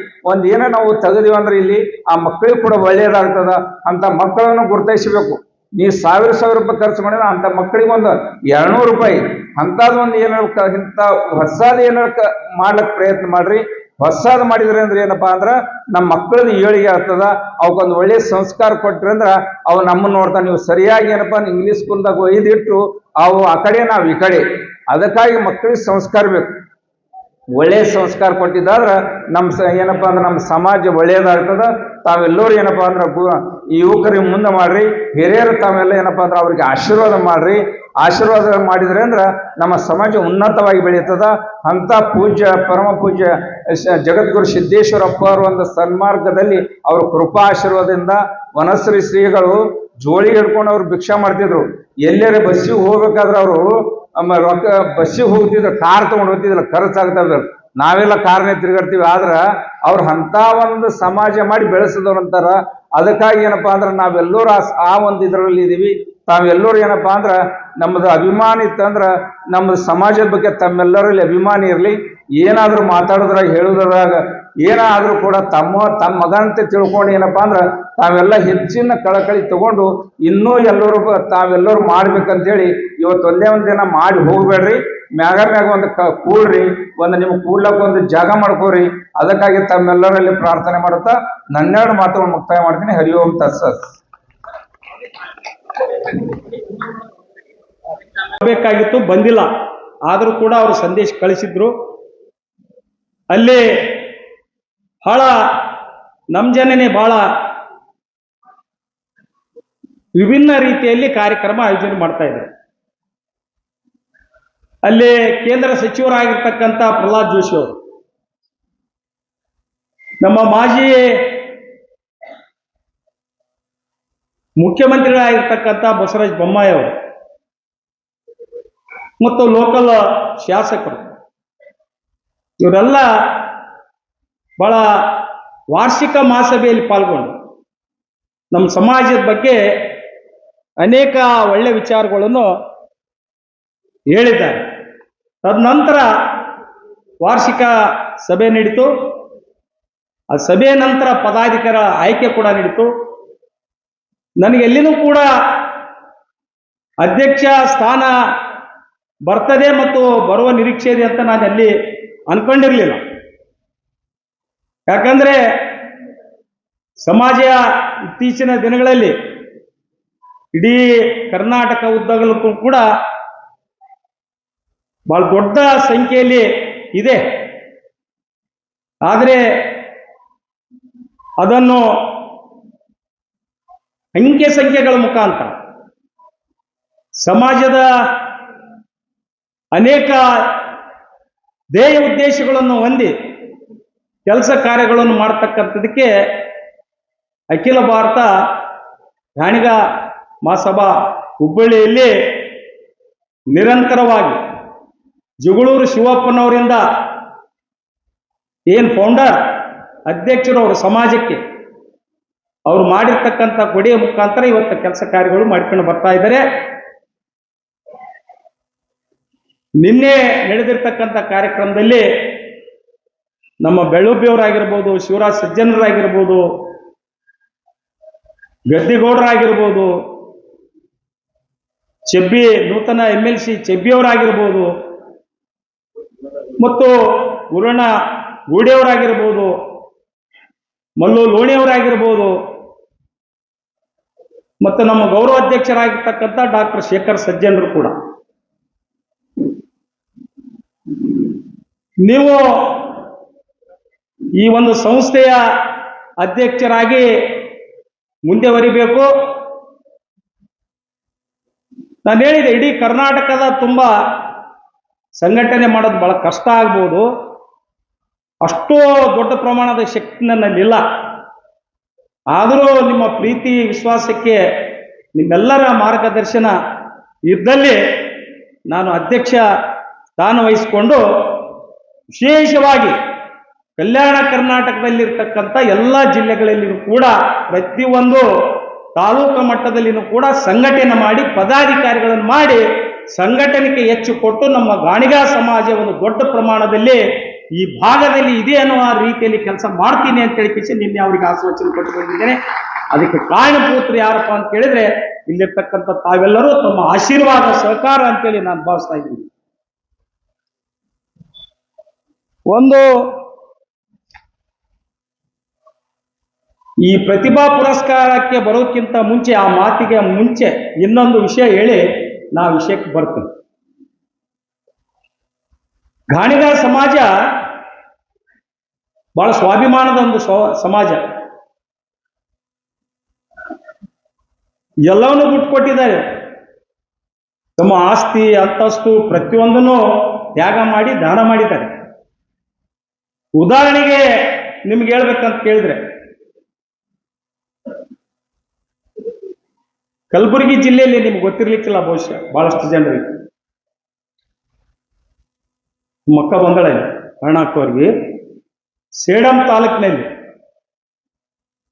ಏನೋ ನಾವು ತೆಗೆದಿವಿ ಅಂದ್ರೆ ಇಲ್ಲಿ ಆ ಮಕ್ಕಳಿಗೆ ಕೂಡ ಒಳ್ಳೇದಾಗ್ತದ. ಅಂತ ಮಕ್ಕಳನ್ನು ಗುರುತಿಸಬೇಕು. ನೀವು 1000 ರೂಪಾಯಿ ಖರ್ಚು ಮಾಡಿದ್ರೆ ಅಂತ ಮಕ್ಕಳಿಗೆ ಒಂದು 200 ರೂಪಾಯಿ ಅಂತದೊಂದು ಇಂಥ ಹೊಸಾದ ಮಾಡ್ಲಿಕ್ಕೆ ಪ್ರಯತ್ನ ಮಾಡ್ರಿ. ಹೊಸಾದ್ ಮಾಡಿದ್ರಿ ಅಂದ್ರೆ ಏನಪ್ಪಾ ಅಂದ್ರ ನಮ್ಮ ಮಕ್ಕಳದ ಏಳಿಗೆ ಆಗ್ತದ. ಅವಕ್ಕೊಂದು ಒಳ್ಳೆ ಸಂಸ್ಕಾರ ಕೊಟ್ರಿ ಅಂದ್ರ ಅವು ನಮ್ಮನ್ನ ನೋಡ್ತಾ. ನೀವು ಸರಿಯಾಗಿ ಏನಪ್ಪಾ ಇಂಗ್ಲಿಷ್ ಸ್ಕೂಲ್ದಾಗ ಒಯ್ದಿಟ್ಟು ಅವು ಆ ಕಡೆ ನಾವು ಈ ಕಡೆ. ಅದಕ್ಕಾಗಿ ಮಕ್ಕಳಿಗೆ ಸಂಸ್ಕಾರ ಬೇಕು. ಒಳ್ಳೆ ಸಂಸ್ಕಾರ ಕೊಟ್ಟಿದ್ದಾದ್ರ ಏನಪ್ಪಾ ಅಂದ್ರೆ ನಮ್ಮ ಸಮಾಜ ಒಳ್ಳೇದಾಗ್ತದ. ತಾವೆಲ್ಲರೂ ಏನಪ್ಪಾ ಅಂದ್ರ ಯುವಕರಿಗೆ ಮುಂದೆ ಮಾಡ್ರಿ. ಹಿರಿಯರು ತಾವೆಲ್ಲ ಏನಪ್ಪಾ ಅಂದ್ರೆ ಅವ್ರಿಗೆ ಆಶೀರ್ವಾದ ಮಾಡ್ರಿ. ಆಶೀರ್ವಾದ ಮಾಡಿದ್ರೆ ಅಂದ್ರ ನಮ್ಮ ಸಮಾಜ ಉನ್ನತವಾಗಿ ಬೆಳೀತದ. ಅಂತ ಪರಮ ಪೂಜ್ಯ ಜಗದ್ಗುರು ಸಿದ್ದೇಶ್ವರಪ್ಪ ಅವರ ಒಂದು ಸನ್ಮಾರ್ಗದಲ್ಲಿ ಅವ್ರ ಕೃಪಾ ಆಶೀರ್ವಾದದಿಂದ ವನಶ್ರೀ ಶ್ರೀಗಳು ಜೋಳಿ ಹಿಡ್ಕೊಂಡು ಅವ್ರು ಭಿಕ್ಷಾ ಮಾಡ್ತಿದ್ರು. ಎಲ್ಲರ ಬಸ್ಸಿಗೆ ಹೋಗ್ಬೇಕಾದ್ರೆ ಅವರು ರೊಕ್ಕ ಬಸ್ಸಿಗೆ ಹೋಗ್ತಿದ್ರು, ಕಾರ್ ತಗೊಂಡು ಹೋಗ್ತಿದ್ರು, ಖರ್ಚಾಗ್ತಾ ಇದ್ರು. ನಾವೆಲ್ಲ ಕಾರಣ ತಿರುಗಾಡ್ತೀವಿ. ಆದ್ರ ಅವ್ರ ಅಂತ ಒಂದು ಸಮಾಜ ಮಾಡಿ ಬೆಳೆಸಿದವ್ರು ಅಂತಾರ. ಅದಕ್ಕಾಗಿ ಏನಪ್ಪಾ ಅಂದ್ರೆ ನಾವೆಲ್ಲರೂ ಆ ಒಂದು ಇದರಲ್ಲಿ ಇದೀವಿ. ತಾವೆಲ್ಲರೂ ಏನಪ್ಪಾ ಅಂದ್ರ ನಮ್ಮದು ಅಭಿಮಾನ ಇತ್ತಂದ್ರ ನಮ್ಮದು ಸಮಾಜದ ಬಗ್ಗೆ ತಮ್ಮೆಲ್ಲರಲ್ಲಿ ಅಭಿಮಾನಿ ಇರಲಿ. ಏನಾದ್ರೂ ಮಾತಾಡೋದ್ರಾಗ ಹೇಳುವುದ್ರಾಗ ಏನಾದ್ರೂ ಕೂಡ ತಮ್ಮ ಮಗನಂತೆ ತಿಳ್ಕೊಂಡು ಏನಪ್ಪಾ ಅಂದ್ರ ತಾವೆಲ್ಲ ಹೆಚ್ಚಿನ ಕಳಕಳಿ ತಗೊಂಡು ಇನ್ನೂ ಎಲ್ಲರೂ ತಾವೆಲ್ಲರೂ ಮಾಡ್ಬೇಕಂತೇಳಿ ಇವತ್ತು ಒಂದೇ ಒಂದ್ ದಿನ ಮಾಡಿ ಹೋಗ್ಬೇಡ್ರಿ. ಮ್ಯಾಗ ಒಂದು ಕೂಡ್ರಿ, ಒಂದು ನಿಮ್ಗೆ ಕೂಡ್ಲಕ್ಕ ಒಂದು ಜಾಗ ಮಾಡ್ಕೋರಿ. ಅದಕ್ಕಾಗಿ ತಮ್ಮೆಲ್ಲರಲ್ಲಿ ಪ್ರಾರ್ಥನೆ ಮಾಡುತ್ತಾ ನನ್ನೆರಡು ಮಾತುಗಳು ಮುಕ್ತಾಯ ಮಾಡ್ತೀನಿ. ಹರಿ ಓಂ ತತ್ಸತ್. ಬೇಕಾಗಿತ್ತು, ಬಂದಿಲ್ಲ. ಆದರೂ ಕೂಡ ಅವರು ಸಂದೇಶ ಕಳಿಸಿದ್ರು. ಅಲ್ಲಿ ಬಹಳ ನಮ್ಮ ಜನನೇ ಬಹಳ ವಿಭಿನ್ನ ರೀತಿಯಲ್ಲಿ ಕಾರ್ಯಕ್ರಮ ಆಯೋಜನೆ ಮಾಡ್ತಾ ಇದ್ದಾರೆ. ಅಲ್ಲಿ ಕೇಂದ್ರ ಸಚಿವರಾಗಿರ್ತಕ್ಕಂಥ ಪ್ರಹ್ಲಾದ್ ಜೋಶಿ ಅವರು, ನಮ್ಮ ಮಾಜಿ ಮುಖ್ಯಮಂತ್ರಿಗಳಾಗಿರ್ತಕ್ಕಂಥ ಬಸವರಾಜ ಬೊಮ್ಮಾಯಿ ಅವರು ಮತ್ತು ಲೋಕಲ್ ಶಾಸಕರು, ಇವರೆಲ್ಲ ಬಹಳ ವಾರ್ಷಿಕ ಮಹಾಸಭೆಯಲ್ಲಿ ಪಾಲ್ಗೊಂಡು ನಮ್ಮ ಸಮಾಜದ ಬಗ್ಗೆ ಅನೇಕ ಒಳ್ಳೆ ವಿಚಾರಗಳನ್ನು ಹೇಳಿದ್ದಾರೆ. ತದನಂತರ ವಾರ್ಷಿಕ ಸಭೆ ನಡೀತು. ಆ ಸಭೆಯ ನಂತರ ಪದಾಧಿಕಾರ ಆಯ್ಕೆ ಕೂಡ ನಡೀತು. ನನಗೆ ಎಲ್ಲಿನೂ ಕೂಡ ಅಧ್ಯಕ್ಷ ಸ್ಥಾನ ಬರ್ತದೆ ಮತ್ತು ಬರುವ ನಿರೀಕ್ಷೆ ಇದೆ ಅಂತ ನಾನು ಅಲ್ಲಿ ಅನ್ಕೊಂಡಿರಲಿಲ್ಲ. ಯಾಕಂದ್ರೆ ಸಮಾಜ ಇತ್ತೀಚಿನ ದಿನಗಳಲ್ಲಿ ಇಡೀ ಕರ್ನಾಟಕ ಉದ್ದಗಲಕ್ಕೂ ಕೂಡ ಬಹಳ ದೊಡ್ಡ ಸಂಖ್ಯೆಯಲ್ಲಿ ಇದೆ. ಆದರೆ ಅದನ್ನು ಅಂಕೆ ಸಂಖ್ಯೆಗಳ ಮುಖಾಂತರ ಸಮಾಜದ ಅನೇಕ ಧ್ಯೇಯ ಉದ್ದೇಶಗಳನ್ನು ಹೊಂದಿ ಕೆಲಸ ಕಾರ್ಯಗಳನ್ನು ಮಾಡತಕ್ಕಂಥದಕ್ಕೆ ಅಖಿಲ ಭಾರತ ಗಾಣಿಗ ಮಹಾಸಭಾ ಹುಬ್ಬಳ್ಳಿಯಲ್ಲಿ ನಿರಂತರವಾಗಿ ಜಗಳೂರು ಶಿವಪ್ಪನವರಿಂದ ಏನು ಫೌಂಡರ್ ಅಧ್ಯಕ್ಷರು ಅವರು ಸಮಾಜಕ್ಕೆ ಅವರು ಮಾಡಿರ್ತಕ್ಕಂಥ ಕೊಡುಗೆಯ ಮುಖಾಂತರ ಇವತ್ತು ಕೆಲಸ ಕಾರ್ಯಗಳು ಮಾಡ್ಕೊಂಡು ಬರ್ತಾ ಇದ್ದಾರೆ. ನಿನ್ನೆ ನಡೆದಿರ್ತಕ್ಕಂಥ ಕಾರ್ಯಕ್ರಮದಲ್ಲಿ ನಮ್ಮ ಬೆಳ್ಳುಬ್ಬಿಯವರಾಗಿರ್ಬೋದು, ಶಿವರಾಜ್ ಸಜ್ಜನರಾಗಿರ್ಬೋದು, ಗದ್ದಿಗೌಡರಾಗಿರ್ಬೋದು, ಚೆಬ್ಬಿ ನೂತನ MLC ಚೆಬ್ಬಿಯವರಾಗಿರ್ಬೋದು ಮತ್ತು ಗುರಣ್ಣ ಗೂಡೆಯವರಾಗಿರ್ಬೋದು, ಮಲ್ಲು ಲೋಣಿಯವರಾಗಿರ್ಬೋದು ಮತ್ತು ನಮ್ಮ ಗೌರವ ಅಧ್ಯಕ್ಷರಾಗಿರ್ತಕ್ಕಂಥ ಡಾಕ್ಟರ್ ಶೇಖರ್ ಸಜ್ಜನರು ಕೂಡ, ನೀವು ಈ ಒಂದು ಸಂಸ್ಥೆಯ ಅಧ್ಯಕ್ಷರಾಗಿ ಮುಂದೆ ಬರಿಬೇಕು. ನಾನು ಹೇಳಿದೆ, ಇಡೀ ಕರ್ನಾಟಕದ ತುಂಬ ಸಂಘಟನೆ ಮಾಡೋದು ಬಹಳ ಕಷ್ಟ ಆಗ್ಬೋದು. ಅಷ್ಟೋ ದೊಡ್ಡ ಪ್ರಮಾಣದ ಶಕ್ತಿ ನನ್ನಲ್ಲಿಲ್ಲ. ಆದರೂ ನಿಮ್ಮ ಪ್ರೀತಿ ವಿಶ್ವಾಸಕ್ಕೆ ನಿಮ್ಮೆಲ್ಲರ ಮಾರ್ಗದರ್ಶನ ಇದ್ದಲ್ಲಿ ನಾನು ಅಧ್ಯಕ್ಷ ಸ್ಥಾನ ವಹಿಸಿಕೊಂಡು ವಿಶೇಷವಾಗಿ ಕಲ್ಯಾಣ ಕರ್ನಾಟಕದಲ್ಲಿರ್ತಕ್ಕಂಥ ಎಲ್ಲ ಜಿಲ್ಲೆಗಳಲ್ಲಿಯೂ ಕೂಡ ಪ್ರತಿಯೊಂದು ತಾಲೂಕು ಮಟ್ಟದಲ್ಲಿಯೂ ಕೂಡ ಸಂಘಟನೆ ಮಾಡಿ ಪದಾಧಿಕಾರಿಗಳನ್ನು ಮಾಡಿ ಸಂಘಟನೆಗೆ ಹೆಚ್ಚು ಕೊಟ್ಟು ನಮ್ಮ ಗಾಣಿಗ ಸಮಾಜ ಒಂದು ದೊಡ್ಡ ಪ್ರಮಾಣದಲ್ಲಿ ಈ ಭಾಗದಲ್ಲಿ ಇದೆ ಅನ್ನುವ ರೀತಿಯಲ್ಲಿ ಕೆಲಸ ಮಾಡ್ತೀನಿ ಅಂತ ಹೇಳಿ ನಿನ್ನೆ ಅವರಿಗೆ ಆಶ್ವಾಸನೆ ಕೊಟ್ಟುಕೊಂಡಿದ್ದೇನೆ. ಅದಕ್ಕೆ ಕಾರಣಭೂತರು ಯಾರಪ್ಪ ಅಂತ ಕೇಳಿದ್ರೆ ಇಲ್ಲಿರ್ತಕ್ಕಂಥ ತಾವೆಲ್ಲರೂ ತಮ್ಮ ಆಶೀರ್ವಾದ ಸಹಕಾರ ಅಂತೇಳಿ ನಾನು ಭಾವಿಸ್ತಾ ಇದ್ದೀನಿ. ಒಂದು ಈ ಪ್ರತಿಭಾ ಪುರಸ್ಕಾರಕ್ಕೆ ಬರೋಕ್ಕಿಂತ ಮುಂಚೆ, ಆ ಮಾತಿಗೆ ಮುಂಚೆ ಇನ್ನೊಂದು ವಿಷಯ ಹೇಳಿ ನಾ ವಿಷಯಕ್ಕೆ ಬರ್ತೀನಿ. ಗಾಣಿಗ ಸಮಾಜ ಬಹಳ ಸ್ವಾಭಿಮಾನದ ಒಂದು ಸಮಾಜ. ಎಲ್ಲವನ್ನೂ ಬಿಟ್ಟುಕೊಟ್ಟಿದ್ದಾರೆ. ತಮ್ಮ ಆಸ್ತಿ ಅಂತಸ್ತು ಪ್ರತಿಯೊಂದನ್ನು ತ್ಯಾಗ ಮಾಡಿ ದಾನ ಮಾಡಿದ್ದಾರೆ. ಉದಾಹರಣೆಗೆ ನಿಮ್ಗೆ ಹೇಳ್ಬೇಕಂತ ಕೇಳಿದ್ರೆ, ಕಲಬುರಗಿ ಜಿಲ್ಲೆಯಲ್ಲಿ ನಿಮ್ಗೆ ಗೊತ್ತಿರ್ಲಿಕ್ಕಿಲ್ಲ ಬಹುಶಃ ಬಹಳಷ್ಟು ಜನರಿಗೆ, ಮಕ್ಕ ಬಂದಳ ಅಣ್ಣಕ್ಕವ್ರಿಗೆ ಸೇಡಂ ತಾಲೂಕಿನಲ್ಲಿ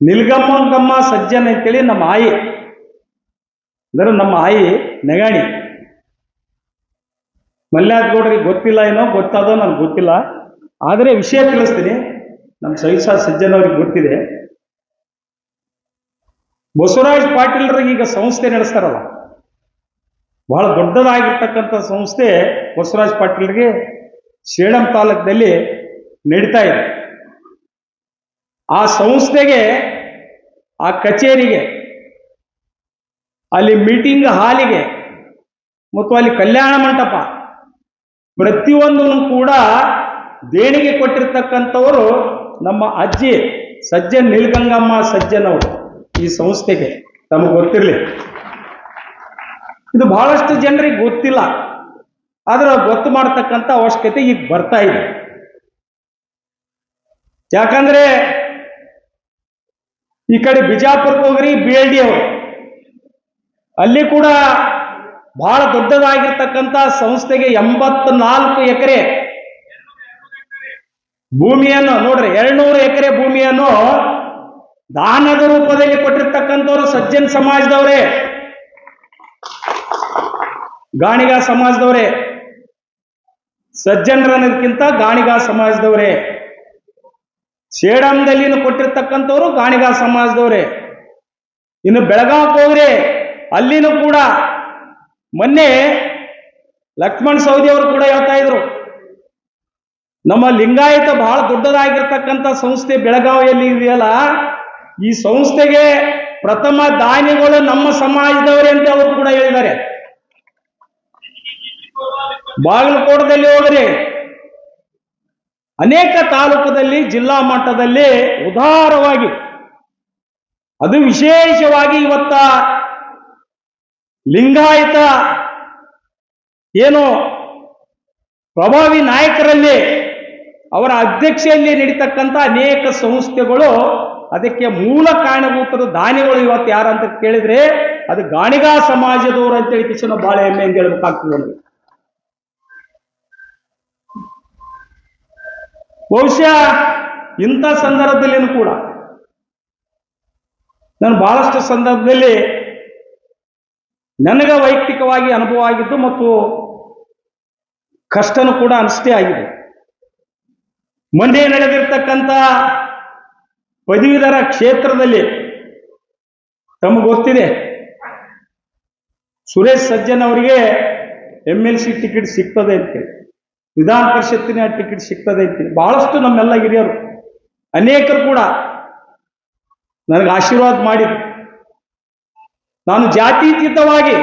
ನಿಲ್ಗಮ್ಮಂಗಮ್ಮ ಸಜ್ಜನ್ ಅಂತೇಳಿ ನಮ್ಮ ಆಯಿ, ಅಂದ್ರೆ ನಮ್ಮ ಆಯಿ ನೆಗಾಣಿ. ಮಲ್ಯಾದ್ಗೌಡರಿಗೆ ಗೊತ್ತಿಲ್ಲ ಏನೋ, ಗೊತ್ತಾದೋ ನನಗೆ ಗೊತ್ತಿಲ್ಲ. ಆದರೆ ವಿಷಯ ತಿಳಿಸ್ತೀನಿ, ನಮ್ಮ ಸೈಸಾ ಸಜ್ಜನ್ ಅವ್ರಿಗೆ ಗೊತ್ತಿದೆ. ಬಸವರಾಜ್ ಪಾಟೀಲ್ರಿಗೆ ಈಗ ಸಂಸ್ಥೆ ನಡೆಸ್ತಾರಲ್ಲ, ಬಹಳ ದೊಡ್ಡದಾಗಿರ್ತಕ್ಕಂಥ ಸಂಸ್ಥೆ ಬಸವರಾಜ್ ಪಾಟೀಲ್ರಿಗೆ ಸೇಡಂ ತಾಲೂಕಿನಲ್ಲಿ ನಡೀತಾ ಇದೆ. ಆ ಸಂಸ್ಥೆಗೆ, ಆ ಕಚೇರಿಗೆ, ಅಲ್ಲಿ ಮೀಟಿಂಗ್ ಹಾಲಿಗೆ ಮತ್ತು ಅಲ್ಲಿ ಕಲ್ಯಾಣ ಮಂಟಪ ಪ್ರತಿಯೊಂದನ್ನು ಕೂಡ ದೇಣಿಗೆ ಕೊಟ್ಟಿರ್ತಕ್ಕಂಥವರು ನಮ್ಮ ಅಜ್ಜಿ ಸಜ್ಜನ್ ನಿಲ್ಗಂಗಮ್ಮ ಸಜ್ಜನ್ ಅವರು. ಈ ಸಂಸ್ಥೆಗೆ ತಮಗೆ ಗೊತ್ತಿರಲಿ, ಇದು ಬಹಳಷ್ಟು ಜನರಿಗೆ ಗೊತ್ತಿಲ್ಲ, ಆದ್ರೆ ಗೊತ್ತು ಮಾಡತಕ್ಕಂಥ ಅವಶ್ಯಕತೆ ಈಗ ಬರ್ತಾ ಇದೆ. ಯಾಕಂದ್ರೆ ಈ ಕಡೆ ಬಿಜಾಪುರಕ್ಕೆ ಹೋಗ್ರಿ, BLD ಅವರು, ಅಲ್ಲಿ ಕೂಡ ಬಹಳ ದೊಡ್ಡದಾಗಿರ್ತಕ್ಕಂಥ ಸಂಸ್ಥೆಗೆ 84 ಎಕರೆ ಭೂಮಿಯನ್ನು, ನೋಡ್ರಿ 200 ಎಕರೆ ಭೂಮಿಯನ್ನು ದಾನದ ರೂಪದಲ್ಲಿ ಕೊಟ್ಟಿರ್ತಕ್ಕಂಥವ್ರು ಸಜ್ಜನ್ ಸಮಾಜದವರೇ, ಗಾಣಿಗ ಸಮಾಜದವರೇ. ಸಜ್ಜನರನ್ನೋದಕ್ಕಿಂತ ಗಾಣಿಗ ಸಮಾಜದವರೇ. ಸೇಡಂದಲ್ಲಿನೂ ಕೊಟ್ಟಿರ್ತಕ್ಕಂಥವ್ರು ಗಾಣಿಗ ಸಮಾಜದವರೇ. ಇನ್ನು ಬೆಳಗಾವಿಗೆ ಹೋಗ್ರೆ ಅಲ್ಲಿನೂ ಕೂಡ ಮೊನ್ನೆ ಲಕ್ಷ್ಮಣ್ ಸವದಿ ಅವರು ಕೂಡ ಹೇಳ್ತಾ ಇದ್ರು, ನಮ್ಮ ಲಿಂಗಾಯತ ಬಹಳ ದೊಡ್ಡದಾಗಿರ್ತಕ್ಕಂಥ ಸಂಸ್ಥೆ ಬೆಳಗಾವಿಯಲ್ಲಿ ಇದೆಯಲ್ಲ, ಈ ಸಂಸ್ಥೆಗೆ ಪ್ರಥಮ ದಾನಿಗಳು ನಮ್ಮ ಸಮಾಜದವರೇ ಅಂತ ಅವರು ಕೂಡ ಹೇಳಿದ್ದಾರೆ. ಬಾಗಲಕೋಟದಲ್ಲಿ ಹೋಗ್ರಿ, ಅನೇಕ ತಾಲೂಕದಲ್ಲಿ, ಜಿಲ್ಲಾ ಮಟ್ಟದಲ್ಲಿ ಉದಾರವಾಗಿ, ಅದು ವಿಶೇಷವಾಗಿ ಇವತ್ತ ಲಿಂಗಾಯತ ಏನು ಪ್ರಭಾವಿ ನಾಯಕರಲ್ಲಿ, ಅವರ ಅಧ್ಯಕ್ಷೆಯಲ್ಲಿ ನಡೀತಕ್ಕಂಥ ಅನೇಕ ಸಂಸ್ಥೆಗಳು, ಅದಕ್ಕೆ ಮೂಲ ಕಾರಣಭೂತರು ದಾನಿಗಳು ಇವತ್ತು ಯಾರಂತ ಕೇಳಿದ್ರೆ ಅದು ಗಾಣಿಗ ಸಮಾಜದವರು ಅಂತೇಳಿ ಕಿಶನ ಬಾಳೆ ಹೆಮ್ಮೆಯಿಂದ ಹೇಳ್ಬೇಕಾಗ್ತದೆ. ಬಹುಶಃ ಇಂಥ ಸಂದರ್ಭದಲ್ಲಿನೂ ಕೂಡ ನಾನು ಬಹಳಷ್ಟು ಸಂದರ್ಭದಲ್ಲಿ ನನಗೆ ವೈಯಕ್ತಿಕವಾಗಿ ಅನುಭವ ಆಗಿದ್ದು ಮತ್ತು ಕಷ್ಟನೂ ಕೂಡ ಅನಿಷ್ಟೇ ಆಗಿದೆ. ಮೊನ್ನೆ ನಡೆದಿರ್ತಕ್ಕಂಥ ಪದವೀಧರ ಕ್ಷೇತ್ರದಲ್ಲಿ ತಮಗೆ ಗೊತ್ತಿದೆ, ಸುರೇಶ್ ಸಜ್ಜನ್ ಅವರಿಗೆ MLC ಟಿಕೆಟ್ ಸಿಗ್ತದೆ ಅಂತೇಳಿ, ವಿಧಾನ ಪರಿಷತ್ತಿನ ಟಿಕೆಟ್ ಸಿಗ್ತದೆ ಅಂತೇಳಿ ಬಹಳಷ್ಟು ನಮ್ಮೆಲ್ಲ ಹಿರಿಯರು ಅನೇಕರು ಕೂಡ ನನಗೆ ಆಶೀರ್ವಾದ ಮಾಡಿದ್ರು. ನಾನು ಜಾತ್ಯತೀತವಾಗಿ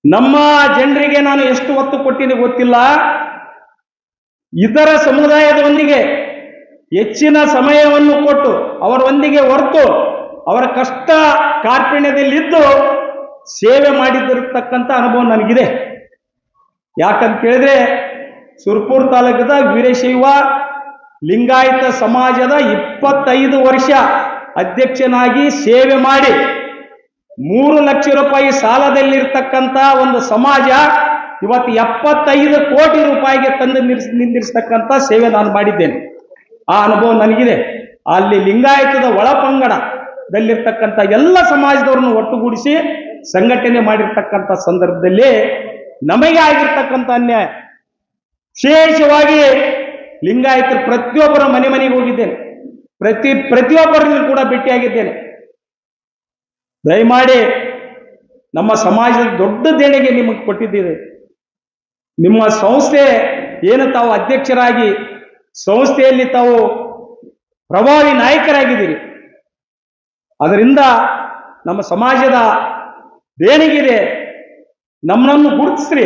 ನಮ್ಮ ಜನರಿಗೆ ನಾನು ಎಷ್ಟು ಒತ್ತು ಕೊಟ್ಟಿನಿ ಗೊತ್ತಿಲ್ಲ, ಇತರ ಸಮುದಾಯದೊಂದಿಗೆ ಹೆಚ್ಚಿನ ಸಮಯವನ್ನು ಕೊಟ್ಟು ಅವರೊಂದಿಗೆ ಹೊರತು ಅವರ ಕಷ್ಟ ಕಾರ್ಪಣ್ಯದಲ್ಲಿದ್ದು ಸೇವೆ ಮಾಡಿದಿರತಕ್ಕಂಥ ಅನುಭವ ನನಗಿದೆ. ಯಾಕಂತ ಕೇಳಿದ್ರೆ ಸುರ್ಪುರ್ ತಾಲೂಕದ ವೀರಶೈವ ಲಿಂಗಾಯತ ಸಮಾಜದ 25 ವರ್ಷ ಅಧ್ಯಕ್ಷನಾಗಿ ಸೇವೆ ಮಾಡಿ 3 ಲಕ್ಷ ರೂಪಾಯಿ ಸಾಲದಲ್ಲಿರ್ತಕ್ಕಂಥ ಒಂದು ಸಮಾಜ ಇವತ್ತು 75 ಕೋಟಿ ರೂಪಾಯಿಗೆ ತಂದು ನಿಂದಿರಿಸ್ತಕ್ಕಂಥ ಸೇವೆ ನಾನು ಮಾಡಿದ್ದೇನೆ. ಆ ಅನುಭವ ನನಗಿದೆ. ಅಲ್ಲಿ ಲಿಂಗಾಯತದ ಒಳಪಂಗಡದಲ್ಲಿರ್ತಕ್ಕಂಥ ಎಲ್ಲ ಸಮಾಜದವ್ರನ್ನು ಒಟ್ಟುಗೂಡಿಸಿ ಸಂಘಟನೆ ಮಾಡಿರ್ತಕ್ಕಂಥ ಸಂದರ್ಭದಲ್ಲಿ ನಮಗೆ ಆಗಿರ್ತಕ್ಕಂಥ ಅನ್ಯಾಯ, ವಿಶೇಷವಾಗಿ ಲಿಂಗಾಯತರು ಪ್ರತಿಯೊಬ್ಬರ ಮನೆಗೆ ಹೋಗಿದ್ದೇನೆ, ಪ್ರತಿಯೊಬ್ಬರನ್ನು ಕೂಡ ಭೇಟಿಯಾಗಿದ್ದೇನೆ. ದಯಮಾಡಿ ನಮ್ಮ ಸಮಾಜದ ದೊಡ್ಡ ದೇಣಿಗೆ ನಿಮಗೆ ಕೊಟ್ಟಿದ್ದೀರಿ. ನಿಮ್ಮ ಸಂಸ್ಥೆ ಏನು ತಾವು ಅಧ್ಯಕ್ಷರಾಗಿ ಸಂಸ್ಥೆಯಲ್ಲಿ ತಾವು ಪ್ರಭಾವಿ ನಾಯಕರಾಗಿದ್ದೀರಿ, ಅದರಿಂದ ನಮ್ಮ ಸಮಾಜದ ದೇಣಿಗೆ ನಮ್ಮನ್ನು ಗುರುತಿಸ್ರಿ.